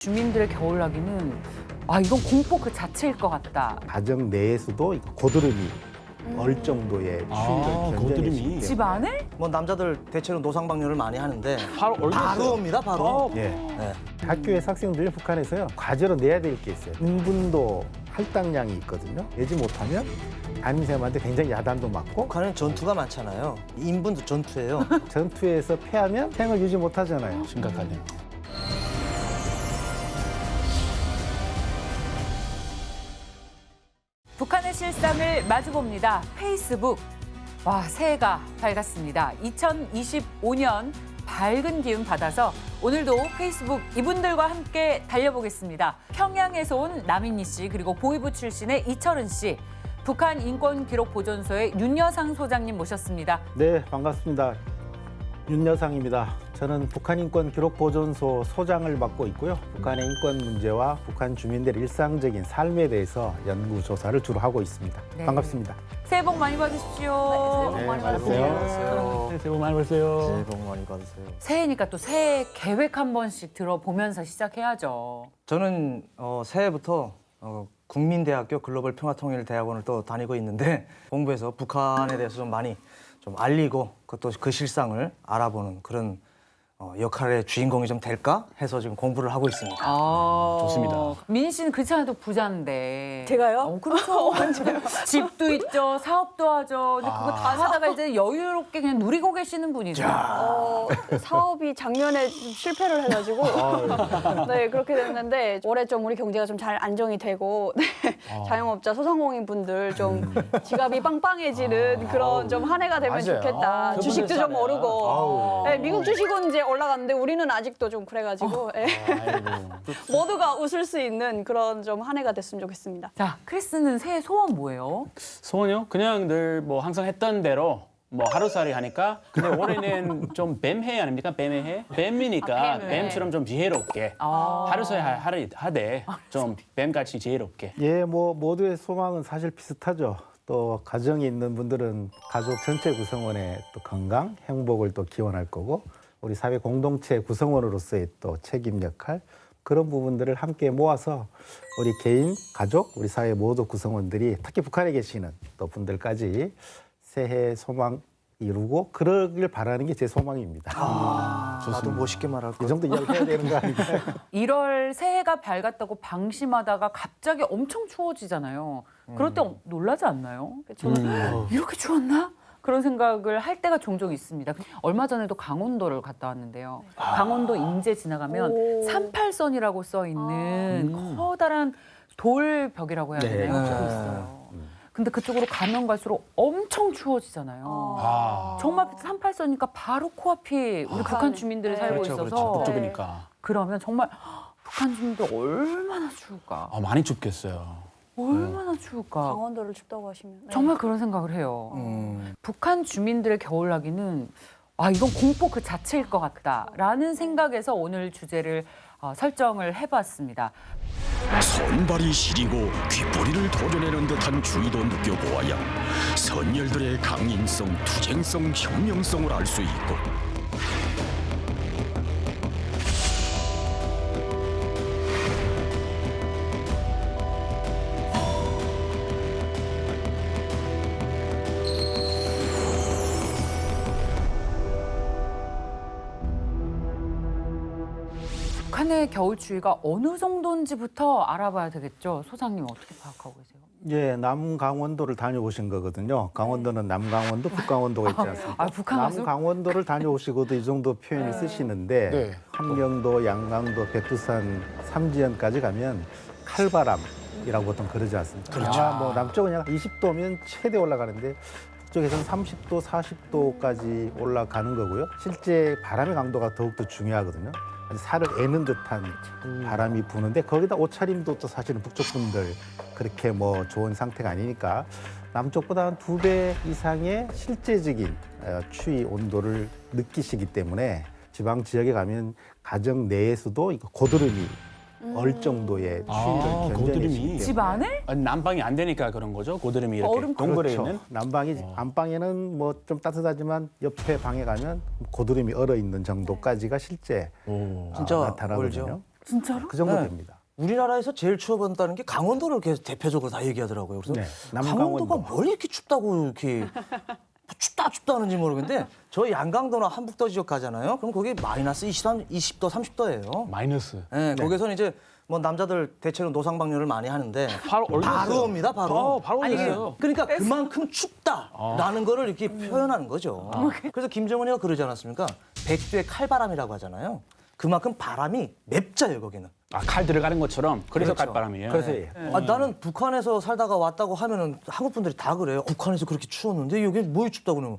주민들의 겨울나기는 이건 공포 그 자체일 것 같다. 가정 내에서도 고드름이 얼 정도의 추위를 견뎌내시기 때문에 집 안에? 뭐 남자들 대체로 노상방뇨를 많이 하는데 바로 얼굴 옵니다 바로. 예. 네. 학교에서 학생들이 북한에서요 과제로 내야 될 게 있어요. 인분도 할당량이 있거든요. 내지 못하면 담임선생님한테 굉장히 야단도 맞고 북한은 전투가 많잖아요. 인분도 전투예요. 전투에서 패하면 생을 유지 못하잖아요. 심각하네요. 북한의 실상을 마주봅니다. 페이스북. 새해가 밝았습니다. 2025년 밝은 기운 받아서 오늘도 페이스북 이분들과 함께 달려보겠습니다. 평양에서 온 남인희 씨, 그리고 보위부 출신의 이철은 씨, 북한 인권기록보존소의 윤여상 소장님 모셨습니다. 네, 반갑습니다. 윤여상입니다. 저는 북한인권기록보존소 소장을 맡고 있고요. 북한의 인권 문제와 북한 주민들의 일상적인 삶에 대해서 연구 조사를 주로 하고 있습니다. 네. 반갑습니다. 새해 복 많이 받으십시오. 네, 많이 받으세요. 새해 복 많이 받으세요. 새해 복 많이 받으세요. 새해니까 또 새해 계획 한 번씩 들어보면서 시작해야죠. 저는 새해부터 국민대학교 글로벌평화통일대학원을 또 다니고 있는데 공부해서 북한에 대해서 좀 많이 좀 알리고 그것도 그 실상을 알아보는 그런 역할의 주인공이 좀 될까 해서 지금 공부를 하고 있습니다. 좋습니다. 민희 씨는 그렇지 않아도 부자인데. 제가요? 그렇죠. 집도 있죠, 사업도 하죠. 근데 그거 다 하다가 이제 여유롭게 그냥 누리고 계시는 분이죠. 사업이 작년에 좀 실패를 해가지고 네 그렇게 됐는데 올해 좀 우리 경제가 좀 잘 안정이 되고 네, 자영업자 소상공인 분들 좀 지갑이 빵빵해지는 그런 좀 한 해가 되면 맞아요. 좋겠다. 주식도 좀 그분들 오르고 네, 미국 주식은 이제 올라갔는데 우리는 아직도 좀 그래가지고 네. 모두가 웃을 수 있는 그런 좀 한 해가 됐으면 좋겠습니다. 자, 크리스는 새해 소원 뭐예요? 소원이요? 그냥 늘 뭐 항상 했던 대로 뭐 하루살이 하니까 근데 올해는 좀 뱀해 아닙니까? 뱀의 해? 뱀이니까 뱀해. 뱀처럼 좀 지혜롭게 하루살이 하되 좀 뱀같이 지혜롭게. 예, 뭐 모두의 소망은 사실 비슷하죠. 또 가정이 있는 분들은 가족 전체 구성원의 또 건강, 행복을 또 기원할 거고 우리 사회 공동체 구성원으로서의 또 책임 역할 그런 부분들을 함께 모아서 우리 개인, 가족, 우리 사회 모두 구성원들이 특히 북한에 계시는 또 분들까지 새해 소망 이루고 그러길 바라는 게 제 소망입니다. 나도 멋있게 말할 이 거. 정도 이야기 해야 되는 거 아닌가요? 1월 새해가 밝았다고 방심하다가 갑자기 엄청 추워지잖아요. 그럴 때 놀라지 않나요? 이렇게 추웠나? 그런 생각을 할 때가 종종 있습니다. 얼마 전에도 강원도를 갔다 왔는데요. 강원도 인제 지나가면 38선이라고 써 있는 커다란 돌벽이라고 해야 되나요? 네. 그거 있어요. 근데 그쪽으로 가면 갈수록 엄청 추워지잖아요. 정말 38선이니까 바로 코앞이 우리 북한 주민들이 살고 그렇죠, 있어서 그렇죠. 북쪽이니까. 그러면 정말 북한 주민들 얼마나 추울까? 많이 춥겠어요. 얼마나 추울까? 강원도를 춥다고 하시면 네. 정말 그런 생각을 해요. 북한 주민들의 겨울나기는 이건 공포 그 자체일 것 같다라는 생각에서 오늘 주제를 설정을 해봤습니다. 손발이 시리고 귓보리를 도려내는 듯한 추위도 느껴보아야 선열들의 강인성, 투쟁성, 혁명성을 알 수 있고 북한의 겨울 추위가 어느 정도인지부터 알아봐야 되겠죠. 소장님 어떻게 파악하고 계세요? 예, 남강원도를 다녀오신 거거든요. 강원도는 남강원도, 북강원도가 있지 않습니까? 북한 가수? 남강원도를 다녀오시고도 이 정도 표현을 쓰시는데 네. 함경도, 양강도, 백두산, 삼지연까지 가면 칼바람이라고 보통 그러지 않습니까? 그렇죠. 아마 뭐 남쪽은 약 20도면 최대 올라가는데 북쪽에서는 30도, 40도까지 올라가는 거고요. 실제 바람의 강도가 더욱더 중요하거든요. 살을 애는 듯한 바람이 부는데 거기다 옷차림도 또 사실은 북쪽 분들 그렇게 뭐 좋은 상태가 아니니까 남쪽보다 한 2배 이상의 실제적인 추위 온도를 느끼시기 때문에 지방 지역에 가면 가정 내에서도 고드름이 얼 정도의 추위를 고드름이. 견뎌내시기 때문에 집 안에? 난방이 안 되니까 그런 거죠. 고드름이 이렇게 얼음 동굴에 그렇죠. 있는. 난방이 안방에는 뭐 좀 따뜻하지만 옆에 방에 가면 고드름이 얼어 있는 정도까지가 실제 진짜 나타나거든요. 얼죠. 진짜로? 그 정도 네. 됩니다. 우리나라에서 제일 추워본다는 게 강원도를 이렇게 대표적으로 다 얘기하더라고요. 그래서 네, 강원도가 남강원도. 뭘 이렇게 춥다고 이렇게 춥다 하는지 모르겠는데 저 양강도나 한북도 지역 가잖아요. 그럼 거기 마이너스 20도, 30도예요. 마이너스. 네, 거기서는 이제 뭐 남자들 대체로 노상방뇨를 많이 하는데 바로 바로 옵니다, 바로. 바로 아니, 올렸어요. 그러니까 그만큼 춥다라는 거를 이렇게 표현하는 거죠. 그래서 김정은이가 그러지 않았습니까? 백두의 칼바람이라고 하잖아요. 그만큼 바람이 맵자요, 거기는. 칼 들어가는 것처럼 그래서 그렇죠. 칼바람이에요. 그래서 나는 북한에서 살다가 왔다고 하면은 한국 분들이 다 그래요. 북한에서 그렇게 추웠는데 여기 뭐 춥다고 그러면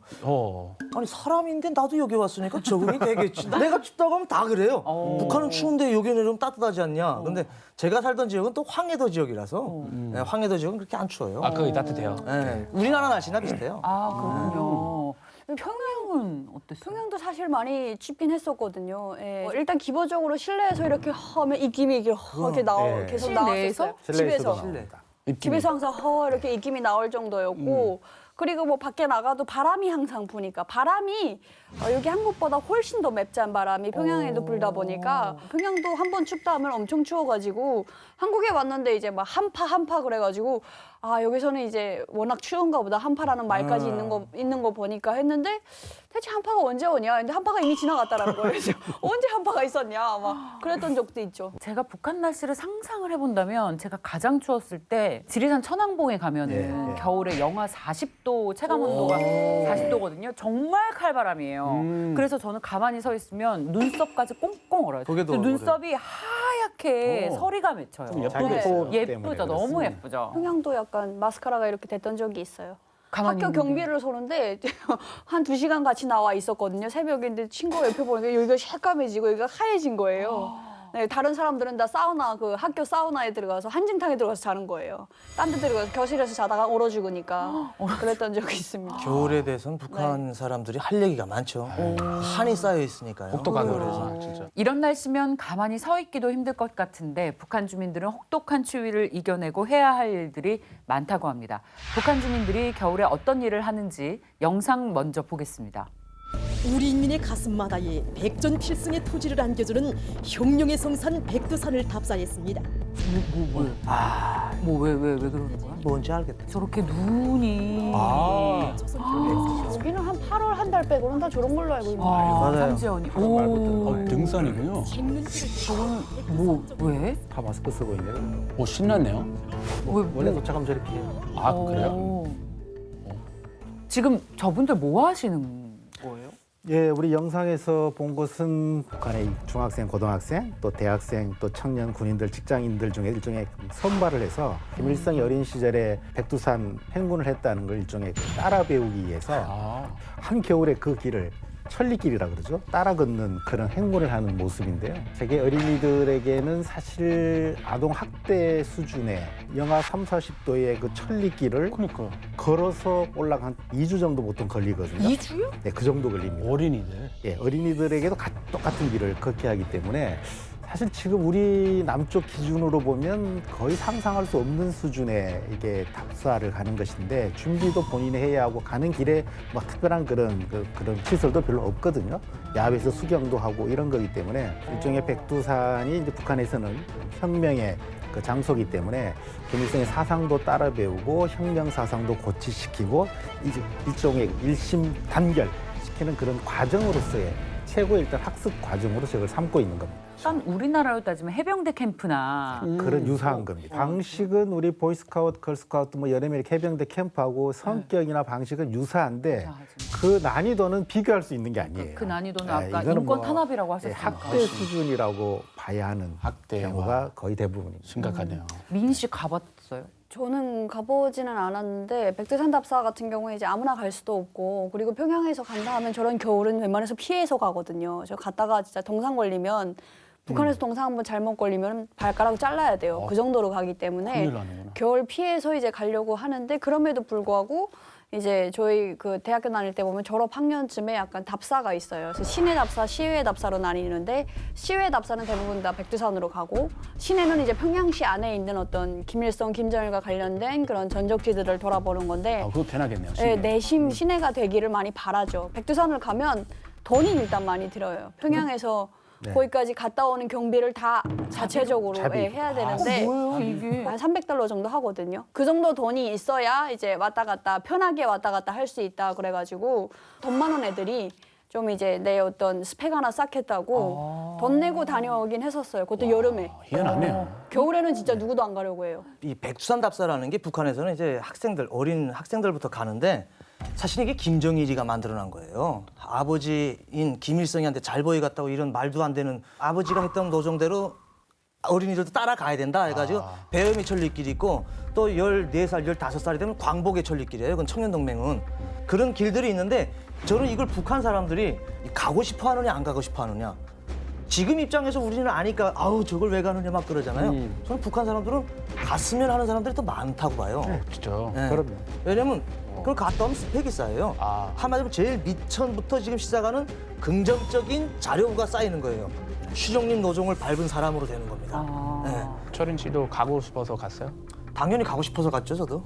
아니 사람인데 나도 여기 왔으니까 적응이 되겠지. 내가 춥다고 하면 다 그래요. 북한은 추운데 여기 내려면 따뜻하지 않냐. 근데 제가 살던 지역은 또 황해도 지역이라서 네, 황해도 지역은 그렇게 안 추워요. 거기 따뜻해요. 네, 우리나라 날씨나 비슷해요. 아, 그렇군요. 평양은 어땠어요? 평양도 사실 많이 춥긴 했었거든요. 예. 일단 기본적으로 실내에서 이렇게 하면 입김이 이렇게 네. 계속 실내에서? 나왔었어요. 실내에서도 집에서. 나옵니다. 집에서 항상 이렇게 입김이 나올 정도였고 그리고 뭐 밖에 나가도 바람이 항상 부니까 바람이 여기 한국보다 훨씬 더 맵잔 바람이 평양에도 불다 보니까 평양도 한 번 춥다 하면 엄청 추워가지고 한국에 왔는데 이제 막 한파 그래가지고 아 여기서는 이제 워낙 추운가 보다 한파라는 말까지 있는 거 보니까 했는데 대체 한파가 언제 오냐? 근데 한파가 이미 지나갔다라는 거예요. 그래서 언제 한파가 있었냐? 막 그랬던 적도 있죠. 제가 북한 날씨를 상상을 해본다면 제가 가장 추웠을 때 지리산 천왕봉에 가면은 네. 겨울에 영하 40도 체감 온도가 40도거든요. 정말 칼바람이에요. 그래서 저는 가만히 서 있으면 눈썹까지 꽁꽁 얼어요. 거기도 근데 눈썹이 하얗게 서리가 맺혀요. 좀 자기 예쁘게 코 때문에 예쁘죠. 너무 그렇습니다. 예쁘죠. 평양도 약간 마스카라가 이렇게 됐던 적이 있어요. 가만히 학교 있는데. 경비를 서는데 한 2시간 같이 나와 있었거든요. 새벽인데 친구가 옆에 보니까 여기가 새까매지고 여기가 하얘진 거예요. 네, 다른 사람들은 다 사우나 그 학교 사우나에 들어가서 한진탕에 들어가서 자는 거예요. 딴 데 들어가서 교실에서 자다가 얼어 죽으니까 그랬던 적이 있습니다. 겨울에 대해서는 북한 사람들이 할 얘기가 많죠. 한이 쌓여 있으니까요. 혹독하죠. 겨울에서. 진짜. 이런 날씨면 가만히 서 있기도 힘들 것 같은데 북한 주민들은 혹독한 추위를 이겨내고 해야 할 일들이 많다고 합니다. 북한 주민들이 겨울에 어떤 일을 하는지 영상 먼저 보겠습니다. 우리 인민의 가슴마다에 백전필승의 토지를 안겨주는 혁명의 성산 백두산을 답사했습니다. 왜 그러는 거야? 뭔지 알겠다. 저렇게 눈이 여기는 한 8월 한 달 빼고는 다 저런 걸로 알고 있는데. 맞아요. 삼지연이. 오, 등산이군요. 뭐 왜? 다 마스크 쓰고 있네요. 신났네요. 원래 도착하면 저렇게 해요. 그래요? 오. 지금 저분들 뭐 하시는 거예요? 예, 우리 영상에서 본 것은 북한의 중학생, 고등학생, 또 대학생, 또 청년, 군인들, 직장인들 중에 일종의 선발을 해서 김일성이 어린 시절에 백두산 행군을 했다는 걸 일종의 따라 배우기 위해서 한겨울에 그 길을 천리길이라고 그러죠. 따라 걷는 그런 행군을 하는 모습인데요. 세계 어린이들에게는 사실 아동 학대 수준의 영하 3, 40도의 그 천리길을 그러니까 걸어서 올라가 한 2주 정도 보통 걸리거든요. 2주요? 네, 그 정도 걸립니다. 어린이들. 예, 어린이들에게도 똑같은 길을 걷게 하기 때문에 사실 지금 우리 남쪽 기준으로 보면 거의 상상할 수 없는 수준의 이게 답사를 가는 것인데 준비도 본인이 해야 하고 가는 길에 뭐 특별한 그런 시설도 별로 없거든요. 야외에서 수경도 하고 이런 거기 때문에 일종의 백두산이 이제 북한에서는 혁명의 그 장소이기 때문에 김일성의 사상도 따라 배우고 혁명 사상도 고취시키고 이제 일종의 일심단결 시키는 그런 과정으로서의 최고의 일단 학습 과정으로서 이걸 삼고 있는 겁니다. 약간 우리나라로 따지면 해병대 캠프나 그런 유사한 겁니다. 방식은 우리 보이스카우트, 걸스카우트 뭐 여러 명 해병대 캠프하고 성격이나 방식은 유사한데 그 난이도는 비교할 수 있는 게 아니에요. 그 난이도는 예, 아까 이거는 인권 뭐, 탄압이라고 예, 하셨으니까. 학대 수준이라고 봐야 하는 학대와. 경우가 거의 대부분입니다. 심각하네요. 민희 씨 가봤어요? 저는 가보지는 않았는데 백두산 답사 같은 경우에 이제 아무나 갈 수도 없고 그리고 평양에서 간다 하면 저런 겨울은 웬만해서 피해서 가거든요. 저 갔다가 진짜 동상 걸리면 북한에서 동상 한번 잘못 걸리면 발가락 잘라야 돼요. 그 정도로 가기 때문에 큰일 나는구나. 겨울 피해서 이제 가려고 하는데 그럼에도 불구하고 이제 저희 그 대학교 다닐 때 보면 졸업 학년쯤에 약간 답사가 있어요. 그래서 시내 답사, 시외 답사로 나뉘는데 시외 답사는 대부분 다 백두산으로 가고 시내는 이제 평양시 안에 있는 어떤 김일성, 김정일과 관련된 그런 전적지들을 돌아보는 건데 그거 편하겠네요. 네, 내심 시내가 되기를 많이 바라죠. 백두산을 가면 돈이 일단 많이 들어요. 평양에서 네. 거기까지 갔다 오는 경비를 다 자체적으로 자비. 해야 되는데 뭐예요 이게? 한 $300 정도 하거든요. 그 정도 돈이 있어야 이제 왔다 갔다 편하게 왔다 갔다 할 수 있다 그래가지고 돈 많은 애들이 좀 이제 내 어떤 스펙 하나 쌓겠다고 돈 내고 다녀오긴 했었어요. 그것도 여름에. 희한하네요. 겨울에는 진짜 누구도 안 가려고 해요. 이 백두산 답사라는 게 북한에서는 이제 학생들, 어린 학생들부터 가는데 사실 이게 김정일이가 만들어낸 거예요. 아버지인 김일성이한테 잘 보이 갔다고 이런 말도 안 되는 아버지가 했던 노정대로 어린이들도 따라가야 된다 해가지고 배움의 천리길이 있고 또 14살, 15살이 되면 광복의 천리길이에요. 그건 청년동맹은. 그런 길들이 있는데 저는 이걸 북한 사람들이 가고 싶어 하느냐 안 가고 싶어 하느냐. 지금 입장에서 우리는 아니까 아우 저걸 왜 가느냐 막 그러잖아요. 저는 북한 사람들은 갔으면 하는 사람들이 더 많다고 봐요. 진짜. 네. 그럼요. 왜냐면 그걸 갔다 오면 스펙이 쌓여요. 한마디로 제일 밑천부터 지금 시작하는 긍정적인 자료가 쌓이는 거예요. 추정림 노종을 밟은 사람으로 되는 겁니다. 네. 철인 씨도 가고 싶어서 갔어요? 당연히 가고 싶어서 갔죠, 저도.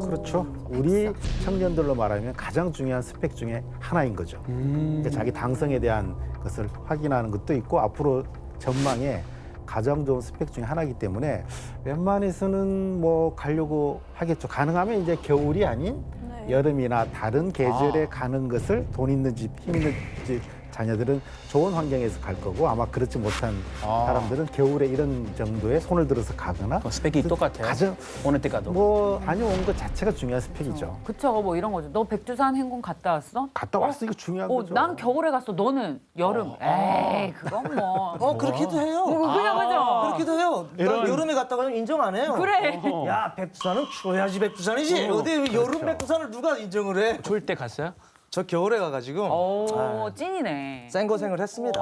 그렇죠. 우리 청년들로 말하면 가장 중요한 스펙 중에 하나인 거죠. 그러니까 자기 당성에 대한 것을 확인하는 것도 있고 앞으로 전망에 가장 좋은 스펙 중에 하나이기 때문에 웬만해서는 뭐 가려고 하겠죠. 가능하면 이제 겨울이 아닌 여름이나 다른 계절에 가는 것을 돈 있는 집, 힘 있는 집 자녀들은 좋은 환경에서 갈 거고 아마 그렇지 못한 사람들은 겨울에 이런 정도의 손을 들어서 가거나 스펙이 똑같아요. 가장 오늘 때 가도. 뭐 다녀온 것 자체가 중요한 스펙이죠. 그쵸, 뭐 이런 거죠. 너 백두산 행군 갔다 왔어? 갔다 왔어 이거 중요한 거죠. 난 겨울에 갔어. 너는 여름. 에이, 그건 뭐. 그렇게도 해요. 그냥 그죠. 그렇게도 해요. 나 여름에 갔다가는 인정 안 해요. 그래. 야, 백두산은 추워야지 백두산이지. 어디 여름 백두산을 누가 인정을 해? 추울 때 갔어요? 저 겨울에 가가지고 오, 찐이네. 생고생을 했습니다.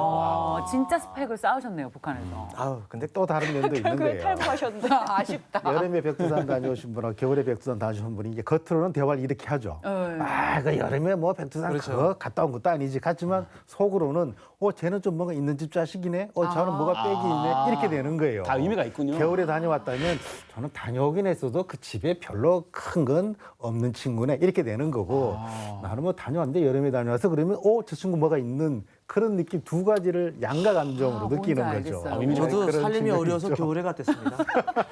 진짜 스펙을 쌓으셨네요, 북한에서. 아우, 근데 또 다른 면도 있는 결국에 거예요. 탈북하셨는데. 아쉽다. 여름에 백두산 다녀오신 분하고 겨울에 백두산 다녀오신 분이 이제 겉으로는 대화를 이렇게 하죠. 그 여름에 뭐 백두산 그렇죠. 그거 갔다 온 것도 아니지. 갔지만 속으로는 쟤는 좀 뭔가 있는 집 자식이네. 저는 뭐가 빽이 있네. 이렇게 되는 거예요. 다 의미가 있군요. 겨울에 다녀왔다면 저는 다녀오긴 했어도 그 집에 별로 큰 건 없는 친구네. 이렇게 되는 거고 나는 뭐 다녀왔는데 여름에 다녀와서 그러면 저 친구 뭐가 있는 그런 느낌 두 가지를 양가 감정으로 뭔지 느끼는 거죠. 알겠어요. 의미는 저도 그런 살림이 측면이 어려서 있죠. 겨울에 갔댔습니다.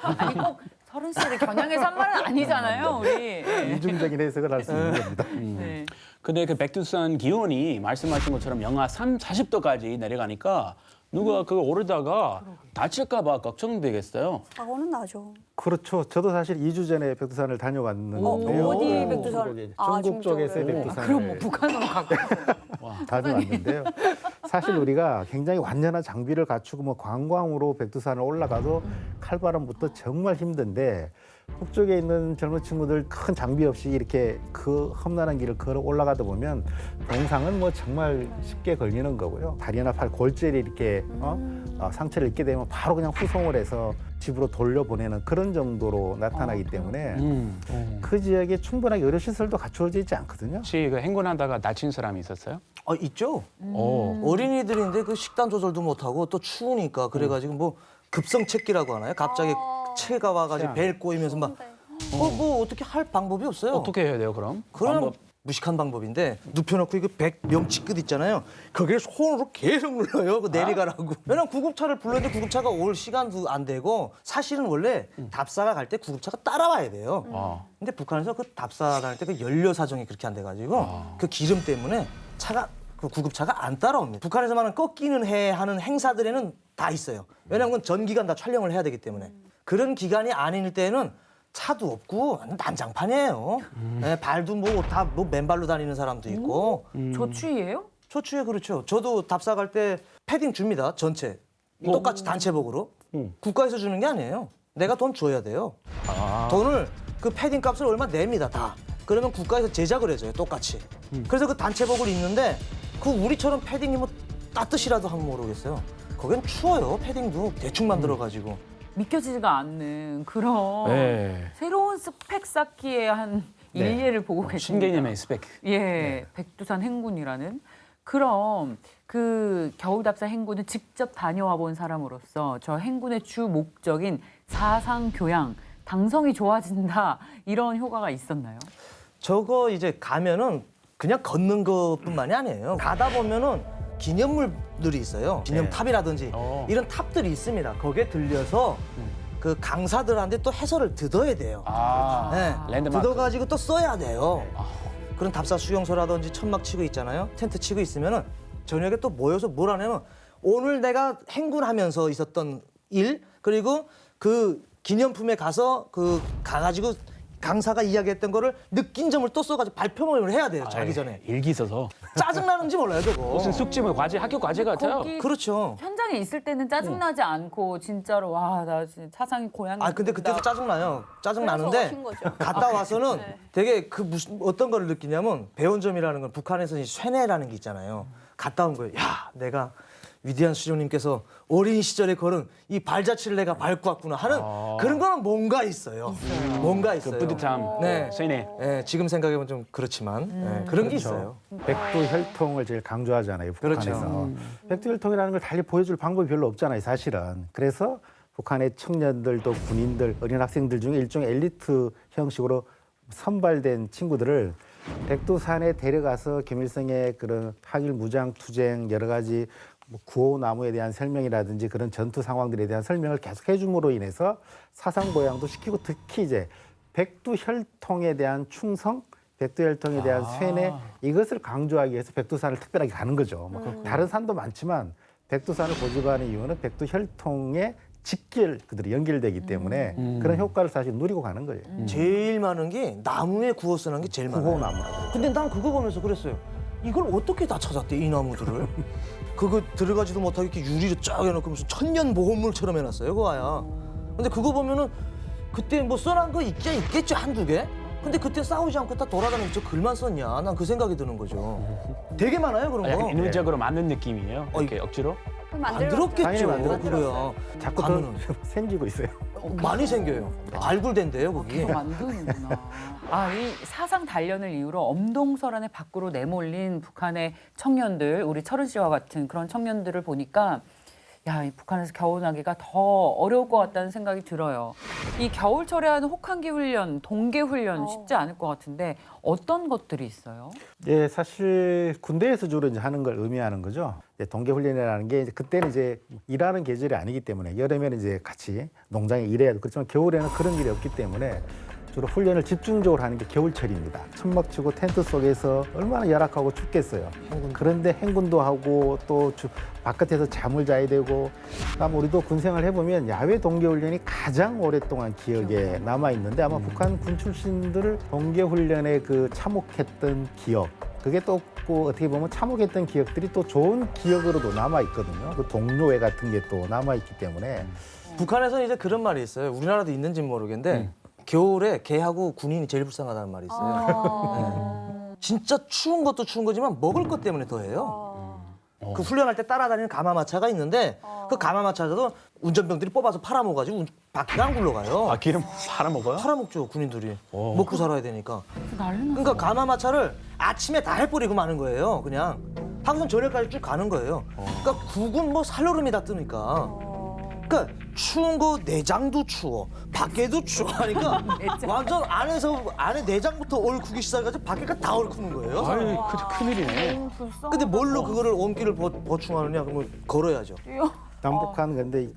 아니, 꼭 30살을 겨냥해서 한 말은 아니잖아요, 우리. 이중적인 해석을 할 수 있는 겁니다. 네. 근데 그 백두산 기온이 말씀하신 것처럼 영하 40도까지 내려가니까 누가 그거 오르다가 다칠까 봐 걱정되겠어요. 사고는 나죠. 그렇죠. 저도 사실 2주 전에 백두산을 다녀왔는데요. 어디 중국 백두산? 쪽에, 아, 중국 쪽에서의 중국 백두산을 그럼 뭐 북한으로 가고. 다녀왔는데요. 사실 우리가 굉장히 완전한 장비를 갖추고 뭐 관광으로 백두산을 올라가도 칼바람부터 정말 힘든데 북쪽에 있는 젊은 친구들 큰 장비 없이 이렇게 그 험난한 길을 걸어 올라가다 보면 동상은 뭐 정말 쉽게 걸리는 거고요. 다리나 팔 골절이 이렇게 상처를 입게 되면 바로 그냥 후송을 해서 집으로 돌려보내는 그런 정도로 나타나기 때문에 그 지역에 충분하게 의료시설도 갖추어져 있지 않거든요. 혹시 그 행군하다가 다친 사람이 있었어요? 있죠. 오. 어린이들인데 그 식단 조절도 못하고 또 추우니까 그래가지고 뭐 급성체기라고 하나요? 갑자기 체가 와가지고 배를 꼬이면서 막 뭐 어떻게 할 방법이 없어요. 어떻게 해야 돼요, 그럼? 그런 방법. 무식한 방법인데 눕혀놓고 이거 100명치 끝 있잖아요. 거기에 손으로 계속 눌러요. 그 내리가라고. 왜냐면 구급차를 불렀는데 구급차가 올 시간도 안 되고 사실은 원래 답사가 갈 때 구급차가 따라와야 돼요. 근데 북한에서 그 답사 다닐 때 그 연료 사정이 그렇게 안 돼가지고 그 기름 때문에 그 구급차가 안 따라옵니다. 북한에서만은 꺾이는 해 하는 행사들에는 다 있어요. 왜냐면 전기간 다 촬영을 해야 되기 때문에. 그런 기간이 아닐 때는 차도 없고 난장판이에요. 네, 발도 뭐 다 뭐 맨발로 다니는 사람도 있고. 저추위예요? 초추에 그렇죠. 저도 답사 갈 때 패딩 줍니다. 전체. 똑같이 단체복으로. 국가에서 주는 게 아니에요. 내가 돈 줘야 돼요. 돈을 그 패딩 값을 얼마 냅니다. 다. 그러면 국가에서 제작을 해줘요. 똑같이. 그래서 그 단체복을 입는데 그 우리처럼 패딩이 뭐 따뜻이라도 하면 모르겠어요. 거긴 추워요. 패딩도 대충 만들어가지고. 믿겨지지가 않는 그런 네. 새로운 스펙 쌓기에 한 일예를 보고 계십니다. 신개념의 스펙. 예, 백두산 행군이라는. 그럼 그 겨울답사 행군을 직접 다녀와 본 사람으로서 저 행군의 주 목적인 사상 교양, 당성이 좋아진다 이런 효과가 있었나요? 저거 이제 가면은 그냥 걷는 것뿐만이 아니에요. 가다 보면은 기념물들이 있어요. 기념탑이라든지 이런 탑들이 있습니다. 거기에 들려서 그 강사들한테 또 해설을 듣어야 돼요. 네. 랜드마크. 듣어가지고 또 써야 돼요. 그런 답사 수용소라든지 천막 치고 있잖아요. 텐트 치고 있으면은 저녁에 또 모여서 뭘 하냐면 오늘 내가 행군하면서 있었던 일 그리고 그 기념품에 가서 그 가가지고 강사가 이야기했던 거를 느낀 점을 또 써가지고 발표 모임을 해야 돼요. 자기 전에. 일기 써서 짜증나는지 몰라요, 저거. 무슨 숙제 뭐 과제 학교 과제 같아요. 거기 그렇죠. 현장에 있을 때는 짜증나지 않고 진짜로 와 나 진짜 사상이 고향이 아 근데 그때도 짜증나요. 그래서 짜증나는데 오신 거죠. 갔다 와서는 네. 되게 그 무슨 어떤 거를 느끼냐면 배운 점이라는 건 북한에서 이 쇠뇌라는 게 있잖아요. 갔다 온 거예요. 야 내가 위대한 수령님께서 어린 시절에 걸은 이 발자취를 내가 밟고 왔구나 하는 그런 거는 뭔가 있어요. 뭔가 있어요. 그 뿌듯함, 네. 쇠뇌. 네, 지금 생각해보면 좀 그렇지만 네, 그런 게 있어요. 백두 혈통을 제일 강조하잖아요. 그렇죠. 북한에서. 백두 혈통이라는 걸 달리 보여줄 방법이 별로 없잖아요. 사실은. 그래서 북한의 청년들도 군인들, 어린 학생들 중에 일종의 엘리트 형식으로 선발된 친구들을 백두산에 데려가서 김일성의 그런 항일 무장 투쟁 여러 가지 뭐 구호나무에 대한 설명이라든지 그런 전투 상황들에 대한 설명을 계속 해줌으로 인해서 사상 보양도 시키고 특히 이제 백두 혈통에 대한 충성, 백두 혈통에 대한 쇠뇌 이것을 강조하기 위해서 백두산을 특별하게 가는 거죠. 뭐 다른 산도 많지만 백두산을 고집하는 이유는 백두 혈통의 직결 그들이 연결되기 때문에 그런 효과를 사실 누리고 가는 거예요. 제일 많은 게 나무에 구워 쓰는 게 제일 많아요. 구호나무라고. 근데 난 그거 보면서 그랬어요. 이걸 어떻게 다 찾았대 이 나무들을? 그거 들어가지도 못하게 이렇게 유리를 쫙 해놓고 무슨 천년 보호물처럼 해놨어요 그 아야. 근데 그거 보면은 그때 뭐 써놓은 거 있겠죠 한두 개? 근데 그때 싸우지 않고 다 돌아다니면서 글만 썼냐? 난 그 생각이 드는 거죠. 되게 많아요 그런 거. 약간 인위적으로 만든 느낌이에요. 이렇게 억지로. 그럼 안 들었겠죠. 당연히 만들었죠. 그거야. 자꾸 더 가면은 생기고 있어요. 많이 생겨요. 알굴된대요 거기. 계속 만드는구나. 아, 이 사상 단련을 이유로 엄동설 안에 밖으로 내몰린 북한의 청년들, 우리 철은 씨와 같은 그런 청년들을 보니까 야, 이 북한에서 겨우나기가 더 어려울 것 같다는 생각이 들어요. 이 겨울철에 하는 혹한기 훈련, 동계 훈련 쉽지 않을 것 같은데 어떤 것들이 있어요? 예, 사실 군대에서 주로 이제 하는 걸 의미하는 거죠. 동계 훈련이라는 게 이제 그때는 이제 일하는 계절이 아니기 때문에 여름에는 이제 같이 농장에 일해야 돼. 그렇지만 겨울에는 그런 일이 없기 때문에 주로 훈련을 집중적으로 하는 게 겨울철입니다. 천막 치고 텐트 속에서 얼마나 열악하고 춥겠어요. 그런데 행군도 하고 또 바깥에서 잠을 자야 되고, 그다음 우리도 군생활 해보면 야외 동계훈련이 가장 오랫동안 기억에 남아 있는데 아마 북한 군 출신들 동계훈련에 그 참혹했던 기억. 그게 또 어떻게 보면 참혹했던 기억들이 또 좋은 기억으로도 남아 있거든요. 그 동료회 같은 게 또 남아 있기 때문에. 북한에서는 이제 그런 말이 있어요. 우리나라도 있는지는 모르겠는데 겨울에 개하고 군인이 제일 불쌍하다는 말이 있어요. 네. 진짜 추운 것도 추운 거지만 먹을 것 때문에 더해요. 그 훈련할 때 따라다니는 가마마차가 있는데 그 가마마차도 운전병들이 뽑아서 팔아먹어가지고 바퀴가 안 굴러가요. 아 기름 팔아먹어요? 팔아먹죠 군인들이. 먹고 살아야 되니까. 난리 났어. 그러니까 가마마차를 아침에 다 해버리고 마는 거예요. 그냥 항상 저녁까지 쭉 가는 거예요. 그러니까 국은 뭐 살얼음이 다 뜨니까. 그러니까 추운 거 내장도 추워, 밖에도 추워 하니까 완전 안에 내장부터 얼쿠기 시작해가지고 밖에가 다 얼쿠는 거예요. 아이 큰일이네. 근데 뭘로 그거를 온기를 보충하느냐? 그러면 걸어야죠. 남북한 근데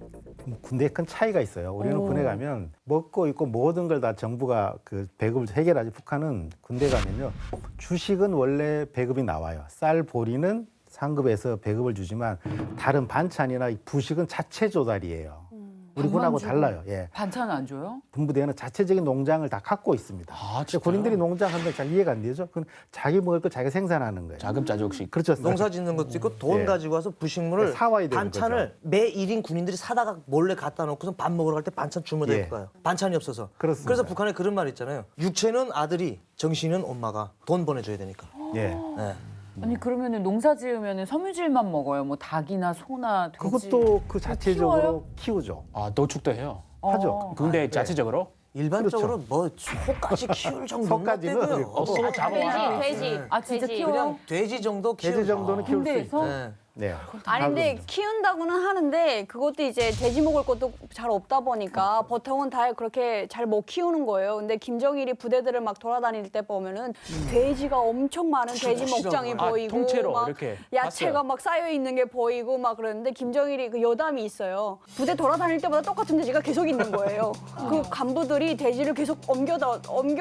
군대에 큰 차이가 있어요. 우리는 군에 가면 먹고 입고 모든 걸 다 정부가 그 배급을 해결하지. 북한은 군대 가면요 주식은 원래 배급이 나와요. 쌀, 보리는 상급에서 배급을 주지만 다른 반찬이나 부식은 자체 조달이에요. 우리 군하고 달라요. 예. 반찬 안 줘요? 군부대는 자체적인 농장을 다 갖고 있습니다. 아, 근데 군인들이 농장하면 잘 이해가 안 되죠. 그건 자기 먹을 거 자기가 생산하는 거예요. 자급자족식. 그렇죠. 농사 짓는 것도 있고 돈 예. 가지고 와서 부식물을 사와야 되는 반찬을 매 1인 군인들이 사다가 몰래 갖다 놓고서 밥 먹으러 갈 때 반찬 주문을 예. 해고 가요. 반찬이 없어서. 그렇습니다. 그래서 북한에 그런 말 있잖아요. 육체는 아들이, 정신은 엄마가 돈 보내줘야 되니까. 예. 네. 아니 그러면은 농사 지으면은 섬유질만 먹어요. 뭐 닭이나 소나 돼지. 그것도 그 자체적으로 키워요? 키우죠. 아 노축도 해요. 하죠. 군대 자체적으로. 일반적으로 뭐 소까지 키울 정도는 소까지는 못 되고요. 어렵고. 소 잡아. 돼지. 아 진짜 돼지. 키워요? 그냥 돼지 정도 키울 돼지 정도는 키울 수 군대에서? 있죠. 네. 네. 아니 근데 키운다고는 하는데 그것도 이제 돼지 먹을 것도 잘 없다 보니까 보통은 다 그렇게 잘 못 키우는 거예요. 근데 김정일이 부대들을 막 돌아다닐 때 보면은 돼지가 엄청 많은 돼지 목장이 보이고 통째로 막 이렇게 야채가 봤어요. 막 쌓여 있는 게 보이고 막 그러는데 김정일이 그 여담이 있어요. 부대 돌아다닐 때마다 똑같은 돼지가 계속 있는 거예요. 그 간부들이 돼지를 계속 옮겨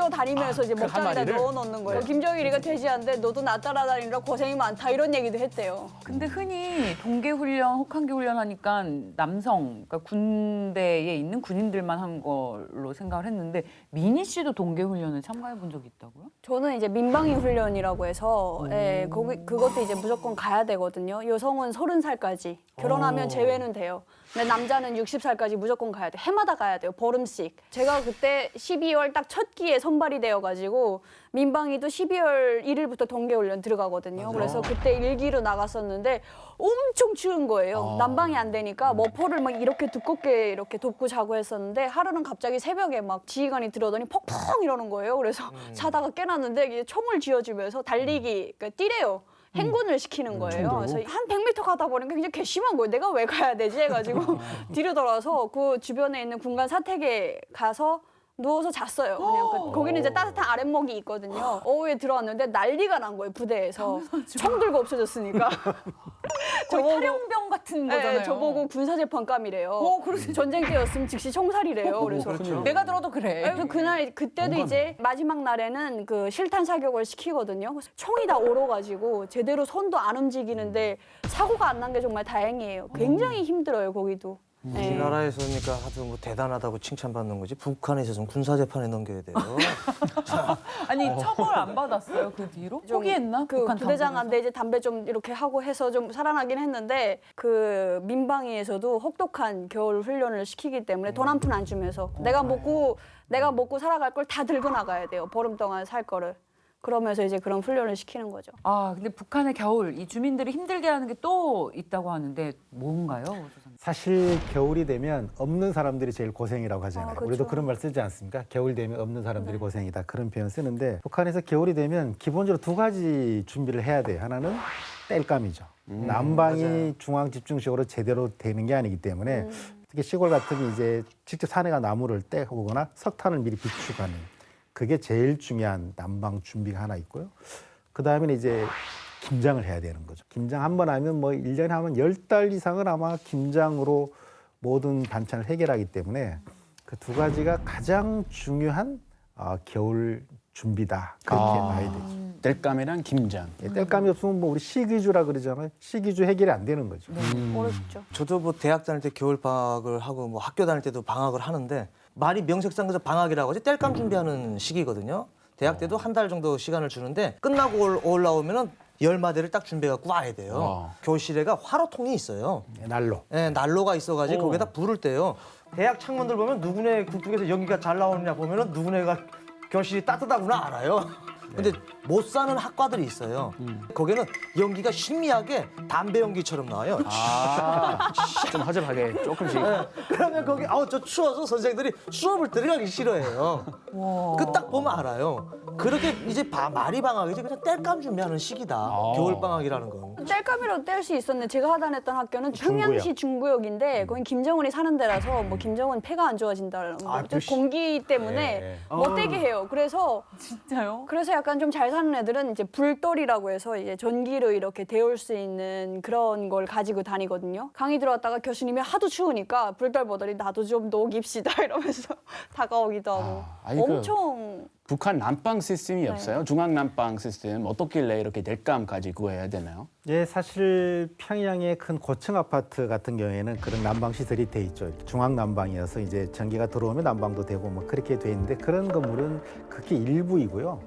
다니면서 이제 그한 목장에다 마리를? 넣어 놓는 거예요. 김정일이가 돼지한테 너도 나 따라다니느라 고생이 많다 이런 얘기도 했대요. 근데 흔히 동계훈련, 혹한기 훈련 하니까 남성, 그러니까 군대에 있는 군인들만 한 걸로 생각을 했는데 미니 씨도 동계훈련에 참가해 본 적이 있다고요? 저는 이제 민방위 훈련이라고 해서 그것도 이제 무조건 가야 되거든요. 여성은 30살까지 결혼하면 제외는 돼요. 근데 남자는 60살까지 무조건 가야 돼. 해마다 가야 돼요. 보름씩. 제가 그때 12월 딱 첫 기에 선발이 되어가지고 민방위도 12월 1일부터 동계훈련 들어가거든요. 그래서 그때 일기로 나갔었는데 엄청 추운 거예요. 난방이 안 되니까 머퍼를 막 이렇게 두껍게 이렇게 덮고 자고 했었는데 하루는 갑자기 새벽에 막 지휘관이 들어오더니 펑펑 이러는 거예요. 그래서 자다가 깨났는데 이게 총을 쥐어주면서 달리기, 그러니까 뛰래요. 행군을 시키는 거예요. 그래서 한 100m 가다 보니까 그냥 괘씸한 거예요. 내가 왜 가야 되지 해가지고 뒤로 돌아서 그 주변에 있는 군간 사택에 가서 누워서 잤어요. 그냥 거기는 이제 따뜻한 아랫목이 있거든요. 오후에 들어왔는데 난리가 난 거예요. 부대에서 총 들고 없어졌으니까. 거의 저보고- 탈영병 같은 거잖아요. 네, 저보고 군사재판감이래요. 그러세요? 전쟁 때였으면 즉시 총살이래요. 그래서 내가 들어도 그래. 그래서 그때도 이제 마지막 날에는 그 실탄 사격을 시키거든요. 그래서 총이 다 얼어가지고 제대로 손도 안 움직이는데 사고가 안 난 게 정말 다행이에요. 굉장히 힘들어요, 거기도. 네. 우리나라에서니까 하도 뭐 대단하다고 칭찬받는 거지 북한에서는 군사재판에 넘겨야 돼요. 아니 처벌 안 받았어요 그 뒤로? 포기했나? 그 북한 부대장한테 이제 담배 좀 이렇게 하고 해서 좀 살아나긴 했는데 그 민방위에서도 혹독한 겨울 훈련을 시키기 때문에 돈 한 푼 안 주면서 내가 먹고 살아갈 걸 다 들고 나가야 돼요. 보름 동안 살 거를. 그러면서 이제 그런 훈련을 시키는 거죠. 아 근데 북한의 겨울 이 주민들이 힘들게 하는 게 또 있다고 하는데 뭔가요? 조선님? 사실 겨울이 되면 없는 사람들이 제일 고생이라고 하잖아요. 그렇죠. 우리도 그런 말 쓰지 않습니까? 겨울 되면 없는 사람들이 고생이다. 그런 표현 쓰는데 북한에서 겨울이 되면 기본적으로 두 가지 준비를 해야 돼요. 하나는 땔감이죠. 난방이 중앙 집중식으로 제대로 되는 게 아니기 때문에 특히 시골 같으면 이제 직접 산에가 나무를 떼오거나 석탄을 미리 비축하는 그게 제일 중요한 난방 준비가 하나 있고요. 그다음에 이제 김장을 해야 되는 거죠. 김장 한 번 하면 뭐 1년에 하면 10달 이상을 아마 김장으로 모든 반찬을 해결하기 때문에 그 두 가지가 가장 중요한 겨울 준비다. 그렇게 봐야 되죠. 땔감이랑 김장. 땔감이 없으면 뭐 우리 식이주라 그러잖아요. 식이주 해결이 안 되는 거죠. 어렵죠. 저도 뭐 대학 다닐 때 겨울 방학을 하고 뭐 학교 다닐 때도 방학을 하는데 말이 명색상에서 방학이라고 하지 땔감 준비하는 시기거든요. 대학 때도 한 달 정도 시간을 주는데 끝나고 올라오면은 10마디를 딱 준비해갖고 와야 돼요. 교실에가 화로통이 있어요. 난로. 네, 난로가 있어가지고 거기다 불을 떼요. 대학 창문들 보면 누구네 그쪽에서 연기가 잘 나오느냐 보면은 누구네가 교실이 따뜻하구나 알아요. 근데 못 사는 학과들이 있어요. 거기는 연기가 신미하게 담배 연기처럼 나와요. 좀 허접하게 조금씩. 네, 그러면 거기 저 추워서 선생들이 수업을 들어가기 싫어해요. 그 딱 보면 알아요. 그렇게 이제 말이 방학이지 그냥 땔감 준비하는 시기다. 겨울 방학이라는 건. 뗄감이라도 뗄 수 있었는데 제가 다녔던 학교는 평양시 중구역인데 거긴 김정은이 사는 데라서 뭐 김정은 폐가 안 좋아진다는 거 공기 때문에 못 떼게 해요. 그래서 진짜요? 약간 좀 잘 사는 애들은 이제 불돌이라고 해서 이제 전기로 이렇게 데울 수 있는 그런 걸 가지고 다니거든요. 강의 들어왔다가 교수님이 하도 추우니까 불돌 보더니 나도 좀 녹입시다 이러면서 다가오기도 하고 아니, 그 엄청 북한 난방 시스템이 없어요? 중앙 난방 시스템 어떻길래 이렇게 땔감까지 구해야 되나요? 예, 사실 평양의 큰 고층 아파트 같은 경우에는 그런 난방 시설이 돼 있죠. 중앙 난방이어서 이제 전기가 들어오면 난방도 되고 뭐 그렇게 돼 있는데 그런 건물은 그게 일부이고요.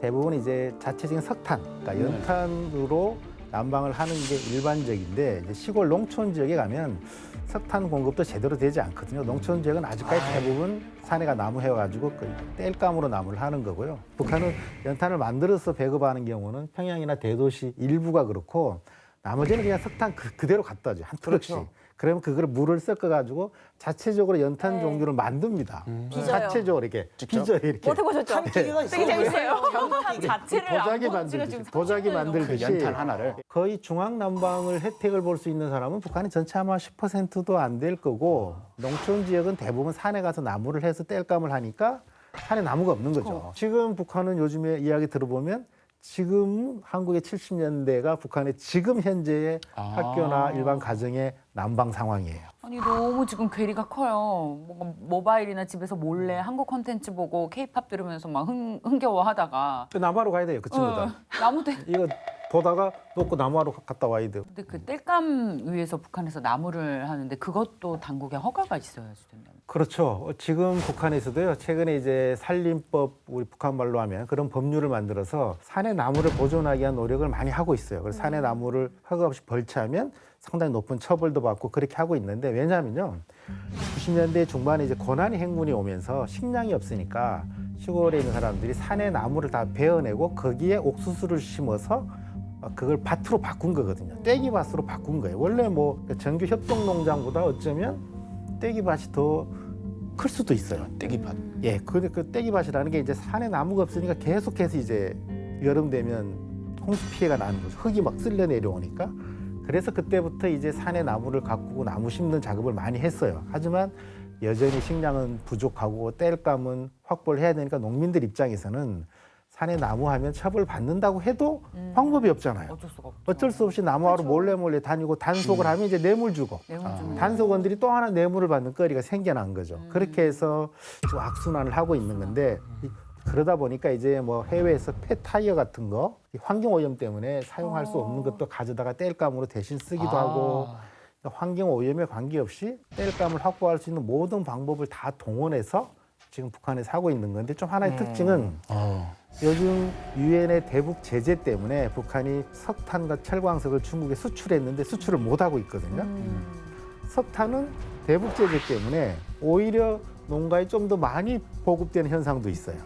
대부분 이제 자체적인 석탄, 그러니까 연탄으로 난방을 하는 게 일반적인데 이제 시골 농촌 지역에 가면 석탄 공급도 제대로 되지 않거든요. 농촌 지역은 아직까지 대부분 산에가 나무 해가지고 땔감으로 나무를 하는 거고요. 북한은 연탄을 만들어서 배급하는 경우는 평양이나 대도시 일부가 그렇고 나머지는 그냥 석탄 그대로 갖다 줘요. 한 트럭씩. 그러면 그걸 물을 섞어가지고 자체적으로 연탄 네. 종류를 만듭니다. 빚어요. 자체적으로 이렇게 빚어요 이렇게. 못 해보셨죠? 끼리가 되게 재밌어요. 연탄 자체를 도자기 안 본지가 지금 만들듯이 도자기 30년이 만들듯이 연탄 하나를. 거의 중앙 난방을 혜택을 볼 수 있는 사람은 북한이 전체 아마 10%도 안 될 거고 농촌 지역은 대부분 산에 가서 나무를 해서 땔감을 하니까 산에 나무가 없는 거죠. 지금 북한은 요즘에 이야기 들어보면 지금 한국의 70년대가 북한의 지금 현재의 학교나 일반 가정의 난방 상황이에요. 아니 너무 지금 괴리가 커요. 뭔가 모바일이나 집에서 몰래 한국 콘텐츠 보고 케이팝 들으면서 막 흥겨워하다가 또 나무하러 가야 돼요, 그 친구들. 나무대. 이거 보다가 놓고 나무하러 갔다 와야 돼요. 근데 그 땔감 위에서 북한에서 나무를 하는데 그것도 당국의 허가가 있어야지 된다는. 그렇죠. 지금 북한에서도요. 최근에 이제 산림법 우리 북한 말로 하면 그런 법률을 만들어서 산의 나무를 보존하기 위한 노력을 많이 하고 있어요. 그래서 산의 나무를 허가 없이 벌채하면 상당히 높은 처벌도 받고 그렇게 하고 있는데 왜냐하면요. 90년대 중반에 이제 고난의 행군이 오면서 식량이 없으니까 시골에 있는 사람들이 산의 나무를 다 베어내고 거기에 옥수수를 심어서 그걸 밭으로 바꾼 거거든요. 떼기밭으로 바꾼 거예요. 원래 뭐 정규 협동농장보다 어쩌면 떼기밭이 더 클 수도 있어요. 떼기밭. 예, 그 떼기밭이라는 게 이제 산에 나무가 없으니까 계속해서 이제 여름 되면 홍수 피해가 나는 거죠. 흙이 막 쓸려 내려오니까. 그래서 그때부터 이제 산에 나무를 가꾸고 나무 심는 작업을 많이 했어요. 하지만 여전히 식량은 부족하고 땔감은 확보를 해야 되니까 농민들 입장에서는 산에 나무 하면 처벌 받는다고 해도 방법이 없잖아요. 어쩔 수가 없죠. 어쩔 수 없이 나무하러 몰래 다니고 단속을 하면 이제 뇌물 주고 내용 좀 단속원들이 또 하나 뇌물을 받는 거리가 생겨난 거죠. 그렇게 해서 지금 악순환을 하고 있는 건데 그러다 보니까 이제 뭐 해외에서 폐타이어 같은 거 환경 오염 때문에 사용할 수 없는 것도 가져다가 땔감으로 대신 쓰기도 하고 환경 오염에 관계없이 땔감을 확보할 수 있는 모든 방법을 다 동원해서 지금 북한에서 하고 있는 건데 좀 하나의 특징은 요즘 유엔의 대북 제재 때문에 북한이 석탄과 철광석을 중국에 수출했는데 수출을 못 하고 있거든요. 석탄은 대북 제재 때문에 오히려 농가에 좀 더 많이 보급되는 현상도 있어요.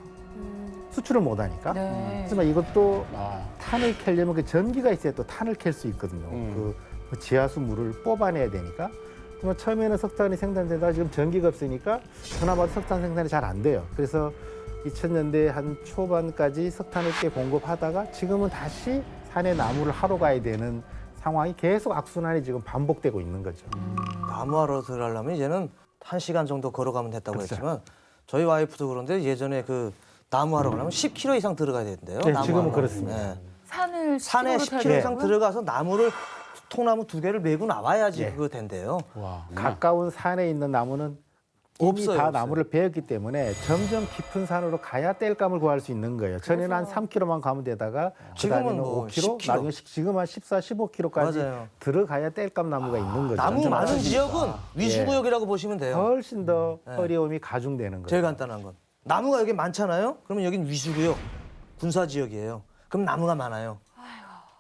수출을 못 하니까. 네. 하지만 이것도 아, 탄을 캘려면 그 전기가 있어야 또 탄을 캘 수 있거든요. 그 지하수 물을 뽑아내야 되니까. 하지만 처음에는 석탄이 생산되다가 지금 전기가 없으니까 그나마 석탄 생산이 잘 안 돼요. 그래서 2000년대 한 초반까지 석탄을 꽤 공급하다가 지금은 다시 산에 나무를 하러 가야 되는 상황이 계속 악순환이 지금 반복되고 있는 거죠. 나무하러 들어가려면 이제는 1시간 정도 걸어가면 됐다고 그렇죠. 했지만 저희 와이프도 그런데 예전에 그 나무하러 가려면 10km 이상 들어가야 된대요. 네, 나무하러. 지금은 그렇습니다. 네. 산을 산에 시골로 10km 이상 타야 들어가서 나무를 통나무 2개를 메고 나와야지 예. 그거 된대요. 와. 가까운 산에 있는 나무는 이미 없어요, 다 없어요. 나무를 베었기 때문에 점점 깊은 산으로 가야 땔감을 구할 수 있는 거예요. 전에는 한 3km만 가면 되다가 지금은 그다음에는 뭐 5km, 10km. 나중에 지금 한 14, 15km까지 맞아요. 들어가야 땔감 나무가 있는 거죠. 나무 많은 지역은 위수구역이라고 보시면 돼요. 훨씬 더 네. 어려움이 가중되는 거예요. 제일 간단한 건. 나무가 여기 많잖아요. 그러면 여긴 위수구역, 군사지역이에요. 그럼 나무가 많아요.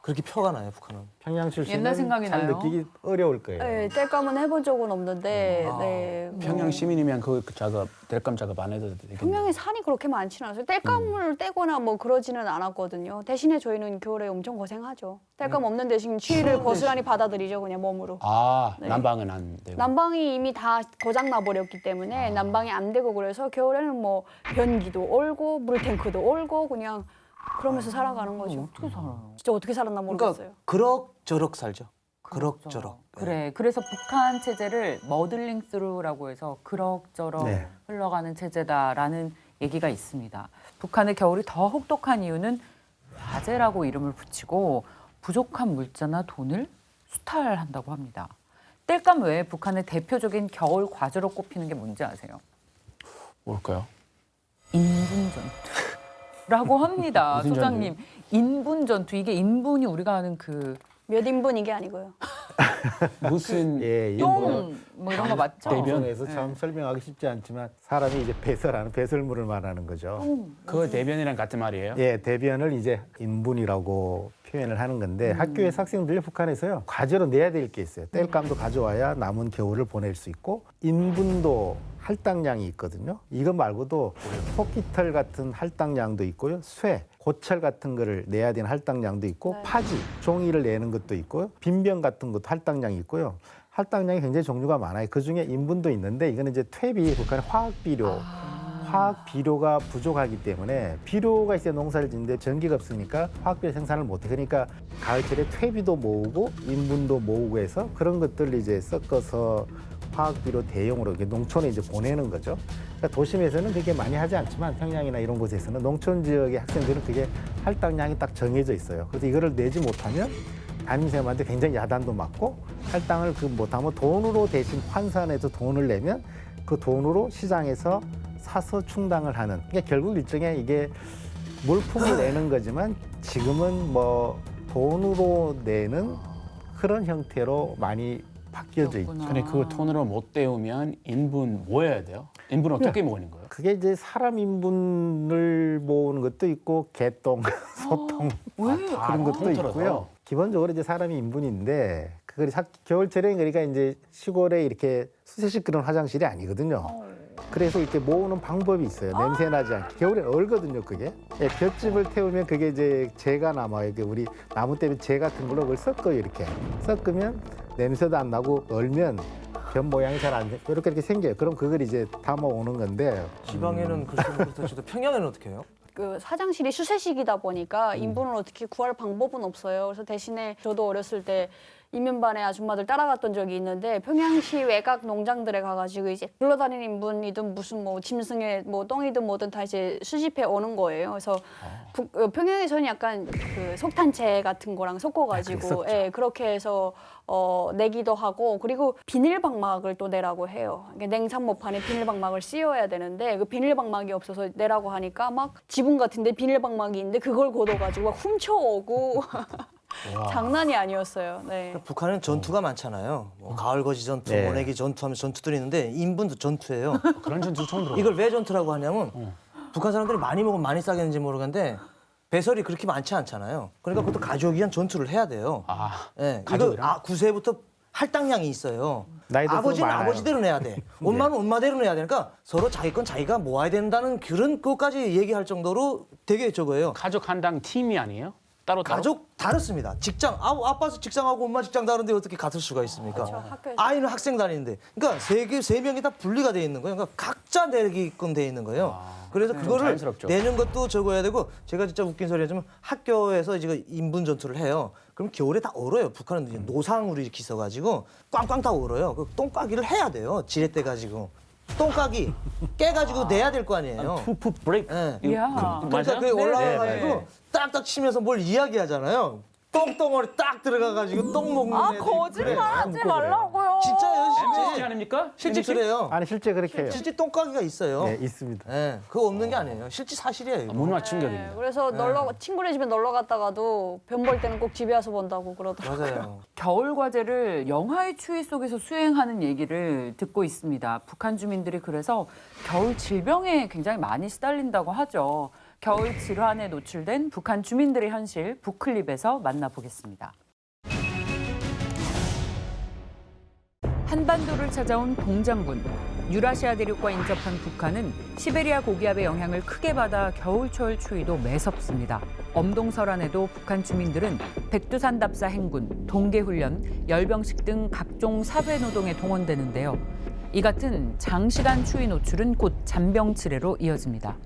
그렇게 표가 나요, 북한은. 평양 출신은 옛날 생각이 잘 나요. 느끼기 어려울 거예요. 네, 땔감은 해본 적은 없는데 네, 평양 시민이면 그 작업, 땔감 작업 안 해도 되겠네요. 평양에 산이 그렇게 많지는 않아요. 땔감을 떼거나 뭐 그러지는 않았거든요. 대신에 저희는 겨울에 엄청 고생하죠. 땔감 없는 대신 추위를 고스란히 받아들이죠, 그냥 몸으로. 아, 네. 난방은 안 되고. 난방이 이미 다 고장 나버렸기 때문에 난방이 안 되고 그래서 겨울에는 뭐 변기도 올고 물탱크도 올고 그냥 그러면서 살아가는 거죠. 어떻게 살아요? 진짜 어떻게 살았나 모르겠어요. 그러니까 그럭저럭 살죠. 그럭저럭. 네. 그래. 그래서 북한 체제를 머들링 스루라고 해서 그럭저럭 네. 흘러가는 체제다라는 얘기가 있습니다. 북한의 겨울이 더 혹독한 이유는 화재라고 이름을 붙이고 부족한 물자나 돈을 수탈한다고 합니다. 땔감 외에 북한의 대표적인 겨울 과제로 꼽히는 게 뭔지 아세요? 뭘까요? 인분 전투라고 합니다. 무슨 소장님. 인분 전투. 이게 인분이 우리가 아는 그 몇 인분 이게 아니고요. 무슨 예, 똥 뭐 이런 거 맞죠? 대변에서 참 설명하기 쉽지 않지만 사람이 이제 배설하는 배설물을 말하는 거죠. 그거 대변이랑 같은 말이에요? 예, 대변을 이제 인분이라고 표현을 하는 건데 학교에서 학생들이 북한에서요 과제로 내야 될 게 있어요. 땔감도 가져와야 남은 겨울을 보낼 수 있고 인분도 할당량이 있거든요. 이거 말고도 토끼털 같은 할당량도 있고요. 쇠, 고철 같은 거를 내야 되는 할당량도 있고 네. 파지, 종이를 내는 것도 있고요. 빈병 같은 것도 할당량이 있고요. 할당량이 굉장히 종류가 많아요. 그중에 인분도 있는데 이거는 이제 퇴비, 북한의 화학비료. 화학 비료가 부족하기 때문에 비료가 있어야 농사를 짓는데 전기가 없으니까 화학비료 생산을 못해. 그러니까 가을철에 퇴비도 모으고 인분도 모으고 해서 그런 것들을 이제 섞어서 화학비료 대용으로 이렇게 농촌에 이제 보내는 거죠. 그러니까 도심에서는 그게 많이 하지 않지만 평양이나 이런 곳에서는 농촌 지역의 학생들은 그게 할당량이 딱 정해져 있어요. 그래서 이거를 내지 못하면 담임선생님한테 굉장히 야단도 맞고 할당을 그 못하면 돈으로 대신 환산해서 돈을 내면 그 돈으로 시장에서 사서 충당을 하는. 그러니까 결국 일종의 이게 물품을 내는 거지만 지금은 뭐 돈으로 내는 그런 형태로 많이 바뀌어져 있죠. 그렇구나. 근데 그걸 돈으로 못 때우면 인분 뭐 해야 돼요? 인분 어떻게 모으는 거예요? 그게 이제 사람 인분을 모으는 것도 있고 개똥, 소똥 그런 것도 통틀어서? 있고요. 기본적으로 이제 사람이 인분인데 그걸 겨울철에 그러니까 이제 시골에 이렇게 수세식 그런 화장실이 아니거든요. 그래서 이렇게 모으는 방법이 있어요. 냄새 나지 않게. 겨울엔 얼거든요, 그게. 예, 볏짚을 태우면 그게 이제 재가 남아요. 이게 우리 나무 때문에 재 같은 걸로 그걸 섞어요, 이렇게. 섞으면 냄새도 안 나고 얼면 변 모양이 잘 안 돼. 이렇게 생겨요. 그럼 그걸 이제 담아 오는 건데. 지방에는 그렇다 치도 평양에는 어떻게 해요? 그 화장실이 수세식이다 보니까 인분을 어떻게 구할 방법은 없어요. 그래서 대신에 저도 어렸을 때 이면반의 아줌마들 따라갔던 적이 있는데 평양시 외곽 농장들에 가가지고 이제 굴러다니는 인분이든 무슨 뭐 짐승의 뭐 똥이든 뭐든 다 이제 수집해 오는 거예요. 그래서 평양에서는 약간 그 석탄재 같은 거랑 섞어가지고 예, 그렇게 해서 내기도 하고 그리고 비닐방막을 또 내라고 해요. 그러니까 냉장고판에 비닐방막을 씌워야 되는데 그 비닐방막이 없어서 내라고 하니까 막 지붕 같은데 비닐방막이 있는데 그걸 걷어가지고 막 훔쳐오고 장난이 아니었어요. 네. 북한은 전투가 많잖아요. 뭐 가을거지 전투, 네. 모내기 전투하면서 전투들이 있는데 인분도 전투예요. 그런 전투 처음 들어. 이걸 왜 전투라고 하냐면 북한 사람들이 많이 먹으면 많이 싸겠는지 모르겠는데 배설이 그렇게 많지 않잖아요. 그러니까 그것도 가족이 한 전투를 해야 돼요. 아, 예, 이거 가족이랑? 구세부터 할당량이 있어요. 나이도 아버지는 많아요. 아버지대로 내야 돼. 엄마는 엄마대로 내야 되니까 서로 자기 건 자기가 모아야 된다는 그런 것까지 얘기할 정도로 되게 저거예요. 가족 한당 팀이 아니에요? 따로 가족 다릅니다. 직장, 아빠 직장하고 엄마 직장 다른데 어떻게 같을 수가 있습니까? 학교에서. 아이는 학생 다니는데, 그러니까 세 명이 다 분리가 돼 있는 거예요. 그러니까 각자 내게끔 돼 있는 거예요. 그래서 그거를 자연스럽죠. 내는 것도 적어야 되고, 제가 진짜 웃긴 소리 하자면 학교에서 지금 인분 전투를 해요. 그럼 겨울에 다 얼어요. 북한은 이제 노상으로 이렇게 있어가지고 꽝꽝 다 얼어요. 그 똥까기를 해야 돼요. 지렛대 가지고. 똥까기 깨가지고 내야 될 거 아니에요. 푸푸 브레이크. 예. 야. 그러니까 그게 올라가가지고 네. 딱딱 치면서 뭘 이야기하잖아요. 똥덩어리 딱 들어가가지고 똥 먹는 애들. 거짓말하지 말라고요. 진짜예요, 실제 실제. 아닙니까? 실제 그래요. 아니 실제 그렇게 해요. 실제 똥가기가 있어요. 네, 있습니다. 예, 그거 없는 게 아니에요. 실제 사실이에요. 이거. 문화 네, 충격입니다. 그래서 친구네 집에 놀러 갔다가도 변 볼 때는 꼭 집에 와서 본다고 그러더라고요. 맞아요. 겨울 과제를 영하의 추위 속에서 수행하는 얘기를 듣고 있습니다. 북한 주민들이 그래서 겨울 질병에 굉장히 많이 시달린다고 하죠. 겨울 질환에 노출된 북한 주민들의 현실 북클립에서 만나보겠습니다. 한반도를 찾아온 동장군. 유라시아 대륙과 인접한 북한은 시베리아 고기압의 영향을 크게 받아 겨울철 추위도 매섭습니다. 엄동설안에도 북한 주민들은 백두산 답사 행군, 동계훈련, 열병식 등 각종 사회 노동에 동원되는데요. 이 같은 장시간 추위 노출은 곧 잔병치레로 이어집니다.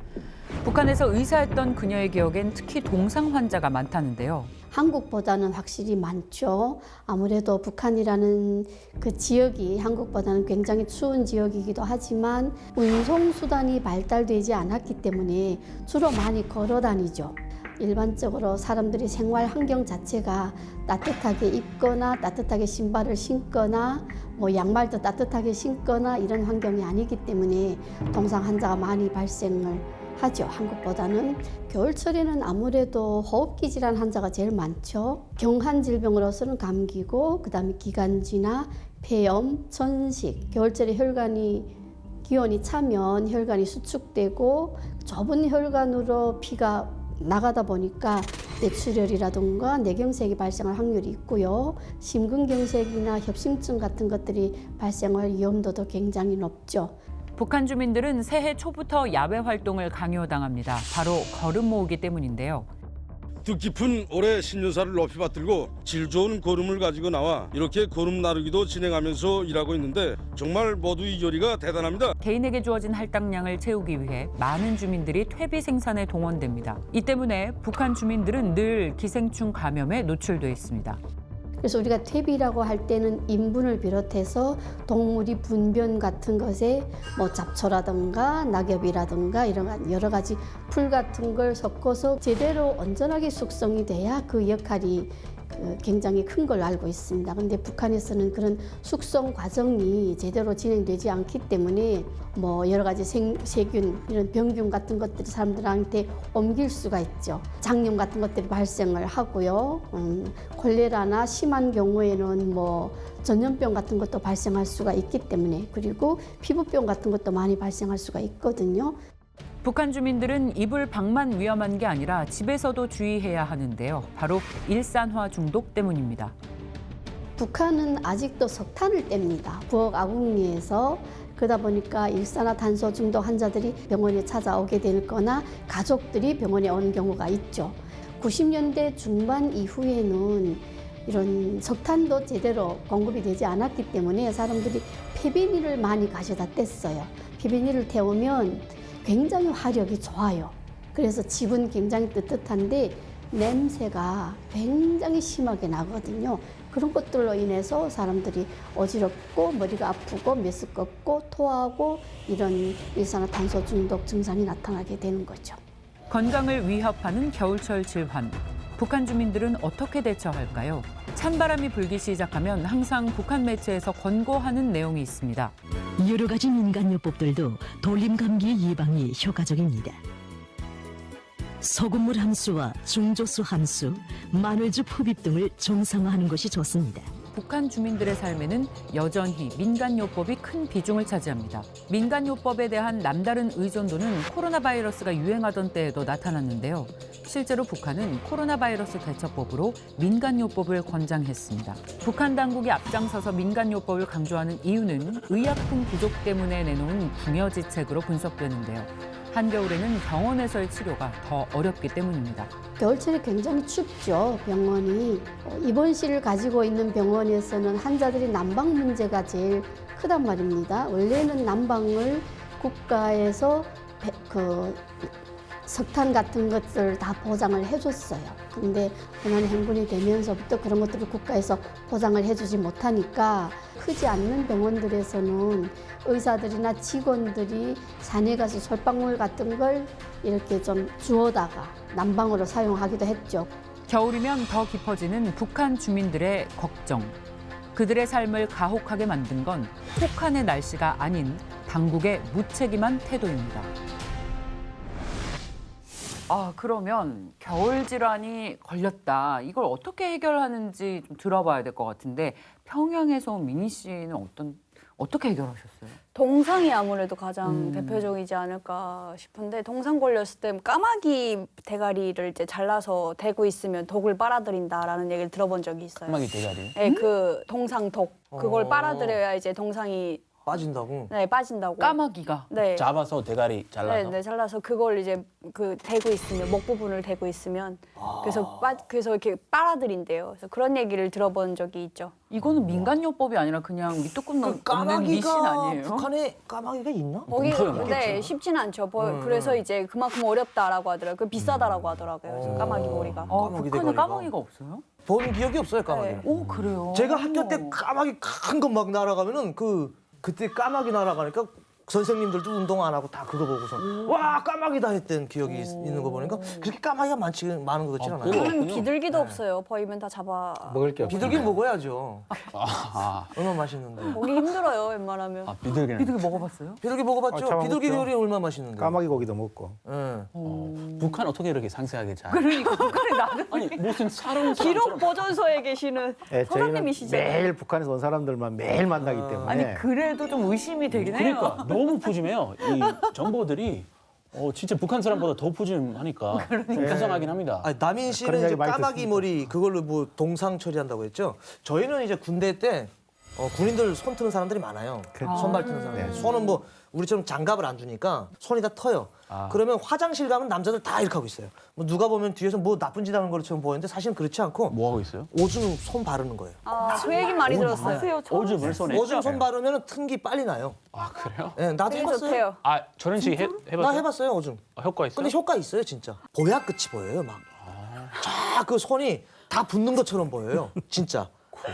북한에서 의사였던 그녀의 기억엔 특히 동상 환자가 많다는데요. 한국보다는 확실히 많죠. 아무래도 북한이라는 그 지역이 한국보다는 굉장히 추운 지역이기도 하지만 운송수단이 발달되지 않았기 때문에 주로 많이 걸어 다니죠. 일반적으로 사람들이 생활 환경 자체가 따뜻하게 입거나 따뜻하게 신발을 신거나 뭐 양말도 따뜻하게 신거나 이런 환경이 아니기 때문에 동상 환자가 많이 발생을 하죠. 한국보다는. 겨울철에는 아무래도 호흡기 질환 환자가 제일 많죠. 경한 질병으로서는 감기고 그다음에 기관지나 폐염, 천식. 겨울철에 기온이 차면 혈관이 수축되고 좁은 혈관으로 피가 나가다 보니까 뇌출혈이라든가 뇌경색이 발생할 확률이 있고요. 심근경색이나 협심증 같은 것들이 발생할 위험도도 굉장히 높죠. 북한 주민들은 새해 초부터 야외 활동을 강요당합니다. 바로 걸음 모으기 때문인데요. 뜻깊은 올해 신년사를 높이 받들고 질 좋은 고름을 가지고 나와 이렇게 고름 나르기도 진행하면서 일하고 있는데 정말 모두 이 요리가 대단합니다. 개인에게 주어진 할당량을 채우기 위해 많은 주민들이 퇴비 생산에 동원됩니다. 이 때문에 북한 주민들은 늘 기생충 감염에 노출돼 있습니다. 그래서 우리가 퇴비라고 할 때는 인분을 비롯해서 동물이 분변 같은 것에 뭐 잡초라든가 낙엽이라든가 이런 여러 가지 풀 같은 걸 섞어서 제대로 온전하게 숙성이 돼야 그 역할이 굉장히 큰 걸 알고 있습니다. 그런데 북한에서는 그런 숙성 과정이 제대로 진행되지 않기 때문에 뭐 여러 가지 세균, 이런 병균 같은 것들이 사람들한테 옮길 수가 있죠. 장염 같은 것들이 발생을 하고요. 콜레라나 심한 경우에는 뭐 전염병 같은 것도 발생할 수가 있기 때문에, 그리고 피부병 같은 것도 많이 발생할 수가 있거든요. 북한 주민들은 이불 밖만 위험한 게 아니라 집에서도 주의해야 하는데요. 바로 일산화 중독 때문입니다. 북한은 아직도 석탄을 뗍니다. 부엌 아궁이에서. 그러다 보니까 일산화탄소 중독 환자들이 병원에 찾아오게 될 거나 가족들이 병원에 온 경우가 있죠. 90년대 중반 이후에는 이런 석탄도 제대로 공급이 되지 않았기 때문에 사람들이 폐비닐을 많이 가져다 뗐어요. 폐비닐을 태우면 굉장히 화력이 좋아요. 그래서 집은 굉장히 뜨뜻한데 냄새가 굉장히 심하게 나거든요. 그런 것들로 인해서 사람들이 어지럽고 머리가 아프고 메스껍고 토하고 이런 일산화탄소 중독 증상이 나타나게 되는 거죠. 건강을 위협하는 겨울철 질환. 북한 주민들은 어떻게 대처할까요? 찬바람이 불기 시작하면 항상 북한 매체에서 권고하는 내용이 있습니다. 여러 가지 민간요법들도 돌림 감기 예방이 효과적입니다. 소금물 함수와 중조수 함수, 마늘즙 흡입 등을 정상화하는 것이 좋습니다. 북한 주민들의 삶에는 여전히 민간요법이 큰 비중을 차지합니다. 민간요법에 대한 남다른 의존도는 코로나 바이러스가 유행하던 때에도 나타났는데요. 실제로 북한은 코로나 바이러스 대처법으로 민간요법을 권장했습니다. 북한 당국이 앞장서서 민간요법을 강조하는 이유는 의약품 부족 때문에 내놓은 궁여지책으로 분석되는데요. 한겨울에는 병원에서의 치료가 더 어렵기 때문입니다. 겨울철에 굉장히 춥죠, 병원이. 입원실을 가지고 있는 병원에서는 환자들이 난방 문제가 제일 크단 말입니다. 원래는 난방을 국가에서 석탄 같은 것들 다 보장을 해줬어요. 근데 고난의 행군이 되면서부터 그런 것들을 국가에서 보장을 해주지 못하니까 크지 않는 병원들에서는 의사들이나 직원들이 산에 가서 솔방울 같은 걸 이렇게 좀 주워다가 난방으로 사용하기도 했죠. 겨울이면 더 깊어지는 북한 주민들의 걱정. 그들의 삶을 가혹하게 만든 건 혹한의 날씨가 아닌 당국의 무책임한 태도입니다. 그러면 겨울 질환이 걸렸다. 이걸 어떻게 해결하는지 좀 들어봐야 될 것 같은데 평양에서 온 미니 씨는 어떻게 해결하셨어요? 동상이 아무래도 가장 대표적이지 않을까 싶은데, 동상 걸렸을 때 까마귀 대가리를 이제 잘라서 대고 있으면 독을 빨아들인다라는 얘기를 들어본 적이 있어요. 까마귀 대가리. 네, 그 동상 독 그걸 빨아들여야 이제 동상이 빠진다고? 네, 빠진다고. 까마귀가 네. 잡아서 대가리 잘라서. 네, 잘라서 그걸 이제 대고 있으면, 목 부분을 대고 있으면 그래서 이렇게 빨아들인대요. 그래서 그런 얘기를 들어본 적이 있죠. 이거는 민간요법이 아니라 그냥 밑도 끝도 없는 미신 아니에요? 북한에 까마귀가 있나? 거기 네, 쉽지는 않죠. 그래서 이제 그만큼 어렵다라고 하더라고요. 그 비싸다라고 하더라고요. 그래서 까마귀 머리가. 까마귀 북한에 대가리가. 까마귀가 없어요? 본 기억이 없어요, 까마귀는. 네. 오, 그래요? 제가 학교 때 까마귀 큰 거 막 날아가면은 그때 까마귀 날아가니까 선생님들도 운동 안 하고 다 그거 보고서 와 까마귀다 했던 기억이 있는 거 보니까 그렇게 까마귀가 많은 것 같지 않아요. 저는 비둘기도 없어요. 보이면 다 잡아. 먹을 게 없어요. 비둘기 먹어야죠. 아, 얼마나 맛있는데. 먹기 힘들어요, 웬만하면. 비둘기는. 비둘기 먹어봤어요? 비둘기 먹어봤죠? 잡아먹죠. 비둘기 요리 얼마나 맛있는데. 까마귀 고기도 먹고. 예. 북한 어떻게 이렇게 상세하게 잘? 그러니까 북한에 나는 아니 무슨 사람 기록 보존소에 계시는 네, 저희는 선생님이시잖아요. 매일 북한에서 온 사람들만 매일 만나기 때문에. 아니 그래도 좀 의심이 되긴 해요. 그러니까 너무 푸짐해요. 이 정보들이 진짜 북한 사람보다 더 푸짐하니까 좀 이상하긴 합니다. 아니, 남인 그런 씨는 이야기 이제 많이 까마귀 듣습니다. 머리 그걸로 뭐 동상 처리한다고 했죠. 저희는 이제 군대 때 군인들 손 트는 사람들이 많아요. 손발 트는 사람들. 손은 뭐 우리처럼 장갑을 안 주니까 손이 다 터요. 그러면 화장실 가면 남자들 다 이렇게 하고 있어요. 뭐 누가 보면 뒤에서 뭐 나쁜 짓 하는 것처럼 보이는데 사실은 그렇지 않고 뭐 하고 있어요? 오줌 손 바르는 거예요. 그 얘기 많이 들었어요. 오줌을 손에. 오줌 손 바르면 튼기 빨리 나요. 아 그래요? 네, 나도 되게 해봤어요. 좋대요. 아 저런 식 해봤어요? 나 해봤어요 오줌. 효과 있어요? 근데 효과 있어요 진짜. 보약 끝이 보여요 막. 쫙 그 손이 다 붓는 것처럼 보여요 진짜.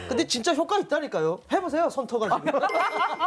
근데 진짜 효과 있다니까요. 해보세요 손 터가지고.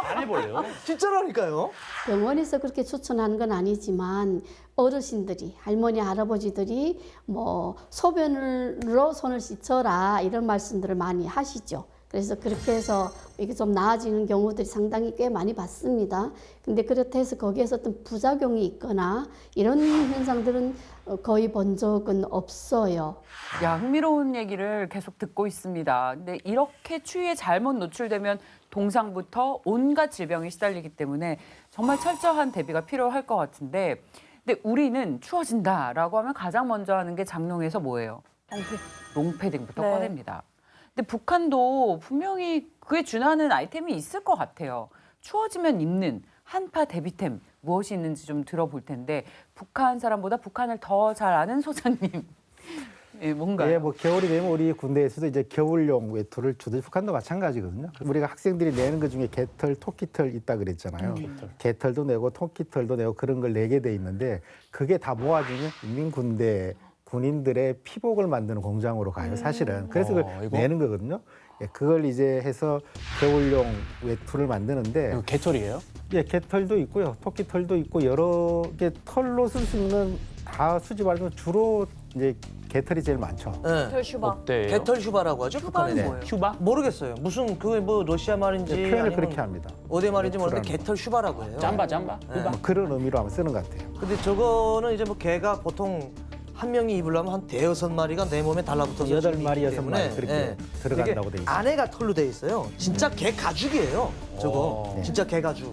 안 해볼래요? 진짜라니까요. 병원에서 그렇게 추천하는 건 아니지만 어르신들이 할머니 할아버지들이 뭐 소변으로 손을 씻어라 이런 말씀들을 많이 하시죠. 그래서 그렇게 해서 이게 좀 나아지는 경우들이 상당히 꽤 많이 봤습니다. 근데 그렇다 해서 거기에서 어떤 부작용이 있거나 이런 현상들은 거의 본 적은 없어요. 야, 흥미로운 얘기를 계속 듣고 있습니다. 근데 이렇게 추위에 잘못 노출되면 동상부터 온갖 질병에 시달리기 때문에 정말 철저한 대비가 필요할 것 같은데, 근데 우리는 추워진다라고 하면 가장 먼저 하는 게 장롱에서 뭐예요? 롱패딩부터 네. 꺼냅니다. 근데 북한도 분명히 그에 준하는 아이템이 있을 것 같아요. 추워지면 입는 한파 대비템 무엇이 있는지 좀 들어볼 텐데, 북한 사람보다 북한을 더 잘 아는 소장님. 예, 뭔가요? 예, 뭐 겨울이 되면 우리 군대에서도 이제 겨울용 외투를 주듯이 북한도 마찬가지거든요. 우리가 학생들이 내는 것 중에 개털, 토끼털 있다 그랬잖아요. 개털도 내고 토끼털도 내고 그런 걸 내게 돼 있는데 그게 다 모아지면 인민군대 군인들의 피복을 만드는 공장으로 가요, 사실은. 그래서 그걸 이거? 내는 거거든요. 예, 그걸 이제 해서 겨울용 외투를 만드는데 이거 개털이에요? 예, 개털도 있고요, 토끼털도 있고 여러 개 털로 쓸 수 있는 다 수집하면 주로 이제 개털이 제일 많죠. 네. 털 슈바. 어때요? 개털 휴바라고 하죠 휴바는 북한에. 뭐예요? 휴바? 모르겠어요. 무슨 그 뭐 러시아 말인지 예, 표현을 아니면 그렇게 합니다. 어디 말인지 모르겠는데 외투라는 개털 휴바라고 해요. 짬바 휴바? 뭐 그런 의미로 아마 쓰는 것 같아요. 근데 저거는 이제 뭐 개가 보통 한 명이 입으려면 한 5-6마리가 내 몸에 달라붙어서 8마리, 6마리 그렇게 들어간다고 돼 있어요. 안에가 털로 돼 있어요. 진짜 개 가죽이에요. 저거 네. 진짜 개 가죽.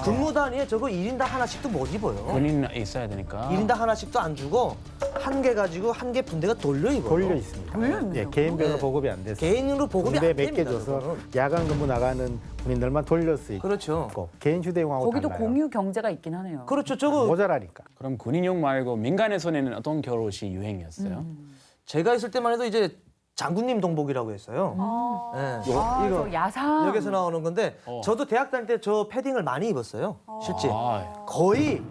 근무 단위에 저거 1인당 하나씩도 못 입어요. 군인 있어야 되니까. 1인당 하나씩도 안 주고 한 개 가지고 한 개 분대가 돌려 입어요. 돌려 있습니다. 예, 개인별로 네. 보급이 안 돼서 개인으로 보급이 군대 안 몇 개 됩니다. 줘서 저거는. 야간 근무 나가는 군인들만 돌려 쓰이고 그렇죠. 개인 휴대용하고 거기도 달라요. 공유 경제가 있긴 하네요. 그렇죠. 저거 모자라니까. 그럼 군인용 말고 민간에서는 어떤 겨울옷이 유행이었어요? 제가 있을 때만 해도 이제 장군님 동복이라고 했어요. 네. 저 야상. 여기서 나오는 건데 저도 대학 다닐 때 저 패딩을 많이 입었어요. 실제 거의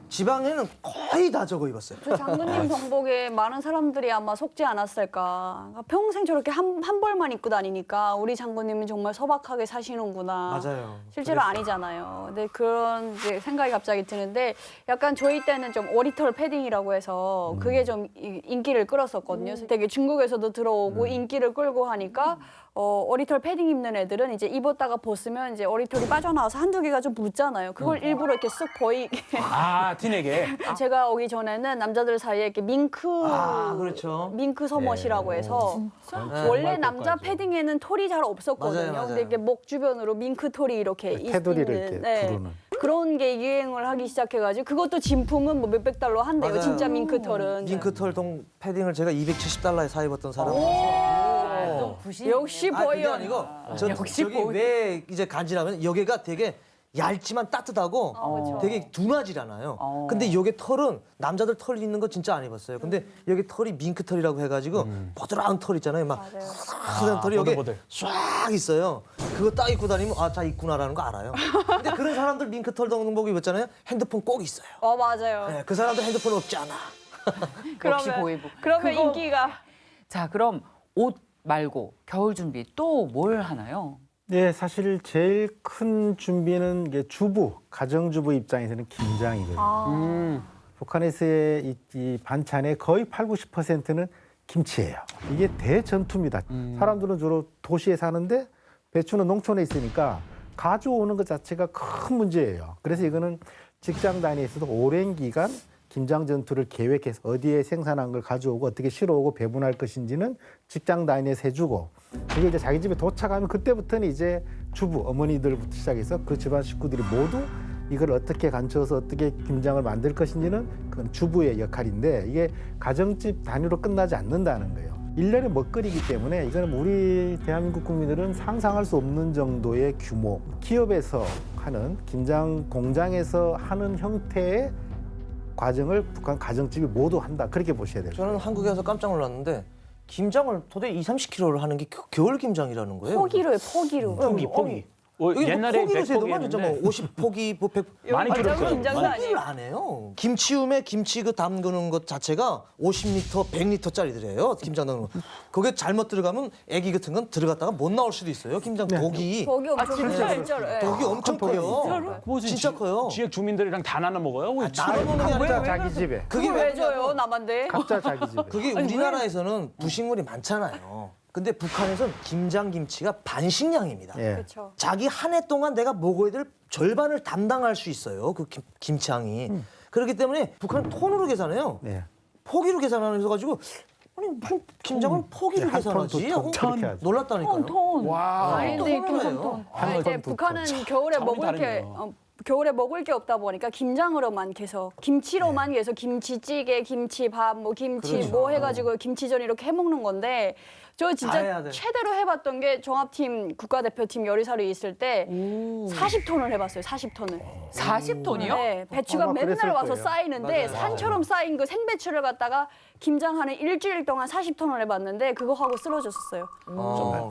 지방에는 거의 다 저거 입었어요. 저 장군님 정복에 많은 사람들이 아마 속지 않았을까. 평생 저렇게 한 벌만 입고 다니니까 우리 장군님은 정말 소박하게 사시는구나. 맞아요. 실제로 아니잖아요. 근데 그런 이제 생각이 갑자기 드는데 약간 저희 때는 좀 오리털 패딩이라고 해서 그게 좀 인기를 끌었었거든요. 그래서 되게 중국에서도 들어오고 인기를 끌고 하니까 오리털 패딩 입는 애들은 이제 입었다가 벗으면 이제 오리털이 빠져나와서 한두 개가 좀 붙잖아요. 그걸 일부러 이렇게 쓱 보이게. 티내게. 제가 오기 전에는 남자들 사이에 이렇게 밍크, 그렇죠. 밍크 소멋이라고 해서 원래 남자 패딩에는 털이 잘 없었거든요. 맞아요. 근데 이렇게 목 주변으로 밍크 털이 이렇게 테두리를 있는, 이렇게 두르는. 그런 게 유행을 하기 시작해가지고 그것도 진품은 뭐 몇백 달러 한대요. 맞아요. 진짜 밍크 털은. 밍크털 동 패딩을 제가 270달러에 사 입었던 사람이라서. 역시 그게 보여. 아니고 역시 저기 왜 이제 간지나면 여기가 되게 얇지만 따뜻하고 그렇죠. 되게 둔하지잖아요. 근데 여기 털은 남자들 털 있는 거 진짜 안 입었어요. 근데 여기 털이 밍크 털이라고 해가지고 보드라운 털 있잖아요. 막 그런 털이 여기 보들보들. 쫙 있어요. 그거 딱 입고 다니면 다 있구나라는 거 알아요. 근데 그런 사람들 밍크 털 동복 입었잖아요. 핸드폰 꼭 있어요. 맞아요. 네, 그 사람들 핸드폰 없지 않아. 역시 보이고. 그러면 인기가. 자, 그럼 옷 말고 겨울 준비 또 뭘 하나요? 네, 사실 제일 큰 준비는 이게 주부, 가정주부 입장에서는 김장이거든요. 북한에서의 이 반찬의 거의 80-90%는 김치예요. 이게 대전투입니다. 사람들은 주로 도시에 사는데 배추는 농촌에 있으니까 가져오는 것 자체가 큰 문제예요. 그래서 이거는 직장 단위에서도 오랜 기간 김장 전투를 계획해서 어디에 생산한 걸 가져오고 어떻게 실어오고 배분할 것인지는 직장 단위에서 해주고, 그게 이제 자기 집에 도착하면 그때부터는 이제 주부, 어머니들부터 시작해서 그 집안 식구들이 모두 이걸 어떻게 간추어서 어떻게 김장을 만들 것인지는 그건 주부의 역할인데, 이게 가정집 단위로 끝나지 않는다는 거예요. 일년의 먹거리이기 때문에 이거는 우리 대한민국 국민들은 상상할 수 없는 정도의 규모. 기업에서 하는 김장 공장에서 하는 형태의 과정을 북한 가정집이 모두 한다. 그렇게 보셔야 돼요. 저는 한국에 와서 깜짝 놀랐는데 김장을 도대체 2-30kg를 하는 게 겨울 김장이라는 거예요. 포기로요, 포기로. 포기. 옛날에 옛날에 100포기면 진짜 뭐 100포기였는데 50포기, 뭐 100 많이 줄었어요. 김장도 많이. 아니에요. 안 해요. 김치움에 김치 그 담그는 것 자체가 50리터, 100리터짜리들이에요. 김장 담그는 거. 그게 잘못 들어가면 애기 같은 건 들어갔다가 못 나올 수도 있어요. 김장 독이. 독이 엄청 진짜요? 진짜로. 예. 독이 엄청 커요. 무슨 진짜 커요. 지역 주민들이랑 다 나눠 먹어요? 왜 나눠 먹는 게 각자 아니라 자기 집에. 그게 그걸 왜 그러냐면 줘요, 남한테? 각자 자기 집에. 그게 우리나라에서는 부식물이 많잖아요. 근데 북한에서는 김장 김치가 반식량입니다. 예. 그렇죠. 자기 한 해 동안 내가 먹어야 될 절반을 담당할 수 있어요. 그 김장이. 그렇기 때문에 북한은 톤으로 계산해요. 예. 포기로 계산하는 거 가지고 아니 무슨 김장은 포기로 한 톤, 계산하지? 두 톤, 하고 그렇게 하죠. 놀랐다니까요. 톤. 아닌데 톤이에요. 이제 북한은 겨울에 차원이 먹을 게 다르네요. 겨울에 먹을 게 없다 보니까 김장으로만 계속 김치로만 계속 김치찌개, 김치밥, 뭐 김치 뭐 해가지고 김치전 이렇게 해 먹는 건데 저 다 진짜 해야 돼. 최대로 해봤던 게 종합팀 국가대표팀 요리사로 있을 때 40톤을 해봤어요. 40톤을. 40톤이요? 네, 배추가 아마 맨날 그랬을 와서 거예요. 쌓이는데 맞아요. 산처럼 쌓인 그 생배추를 갖다가 김장하는 일주일 동안 40톤을 해봤는데 그거 하고 쓰러졌었어요.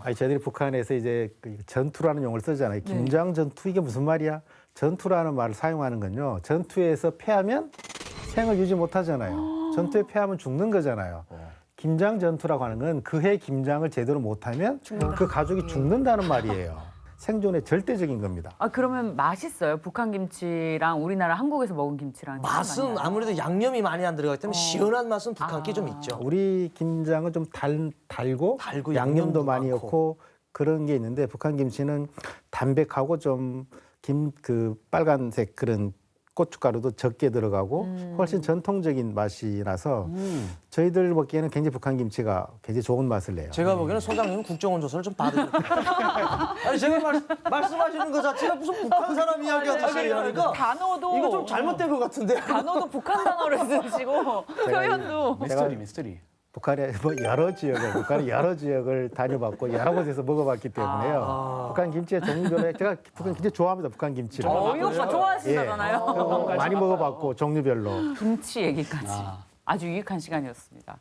아니 저희들이 북한에서 이제 그 전투라는 용어를 쓰잖아요. 김장 전투 이게 무슨 말이야? 전투라는 말을 사용하는 건요. 전투에서 패하면 생을 유지 못하잖아요. 전투에 패하면 죽는 거잖아요. 김장 전투라고 하는 건 그해 김장을 제대로 못하면 그 가족이 죽는다는 말이에요. 생존의 절대적인 겁니다. 아 그러면 맛있어요? 북한 김치랑 우리나라 한국에서 먹은 김치랑 차이 많이 맛은 나요? 아무래도 양념이 많이 안 들어가기 때문에 시원한 맛은 북한 게 좀 있죠. 우리 김장은 좀 달고 달고 양념도 양념도 많이 많고. 넣고 그런 게 있는데 북한 김치는 담백하고 좀 그 빨간색 그런 고춧가루도 적게 들어가고 훨씬 전통적인 맛이 나서 저희들 먹기에는 굉장히 북한 김치가 굉장히 좋은 맛을 내요. 제가 보기에는 소장님 국정원 조사를 좀 받으셔야 돼요. 아니 제가 말씀하시는 거 자체가 무슨 북한 사람 이야기하듯이 하니까 단어도 이거 좀 잘못된 것 같은데. 단어도 북한 단어를 쓰시고 표현도 미스터리. 북한의 뭐 여러 지역을 다녀봤고 여러 곳에서 먹어봤기 때문에요. 북한 김치의 종류별로 제가 북한 김치 좋아합니다. 북한 김치를. 이 오빠 좋아하신다잖아요. 많이 먹어봤고 종류별로. 김치 얘기까지 아주 유익한 시간이었습니다.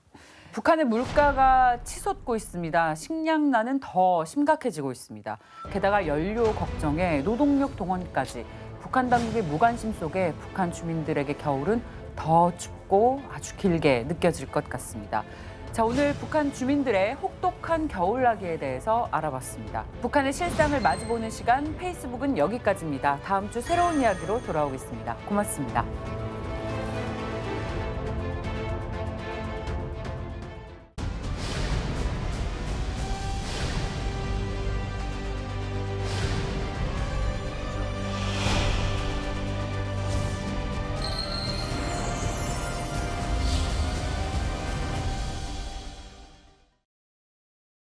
북한의 물가가 치솟고 있습니다. 식량난은 더 심각해지고 있습니다. 게다가 연료 걱정에 노동력 동원까지 북한 당국의 무관심 속에 북한 주민들에게 겨울은 더 춥고 아주 길게 느껴질 것 같습니다. 자, 오늘 북한 주민들의 혹독한 겨울나기에 대해서 알아봤습니다. 북한의 실상을 마주보는 시간 페이스북은 여기까지입니다. 다음 주 새로운 이야기로 돌아오겠습니다. 고맙습니다.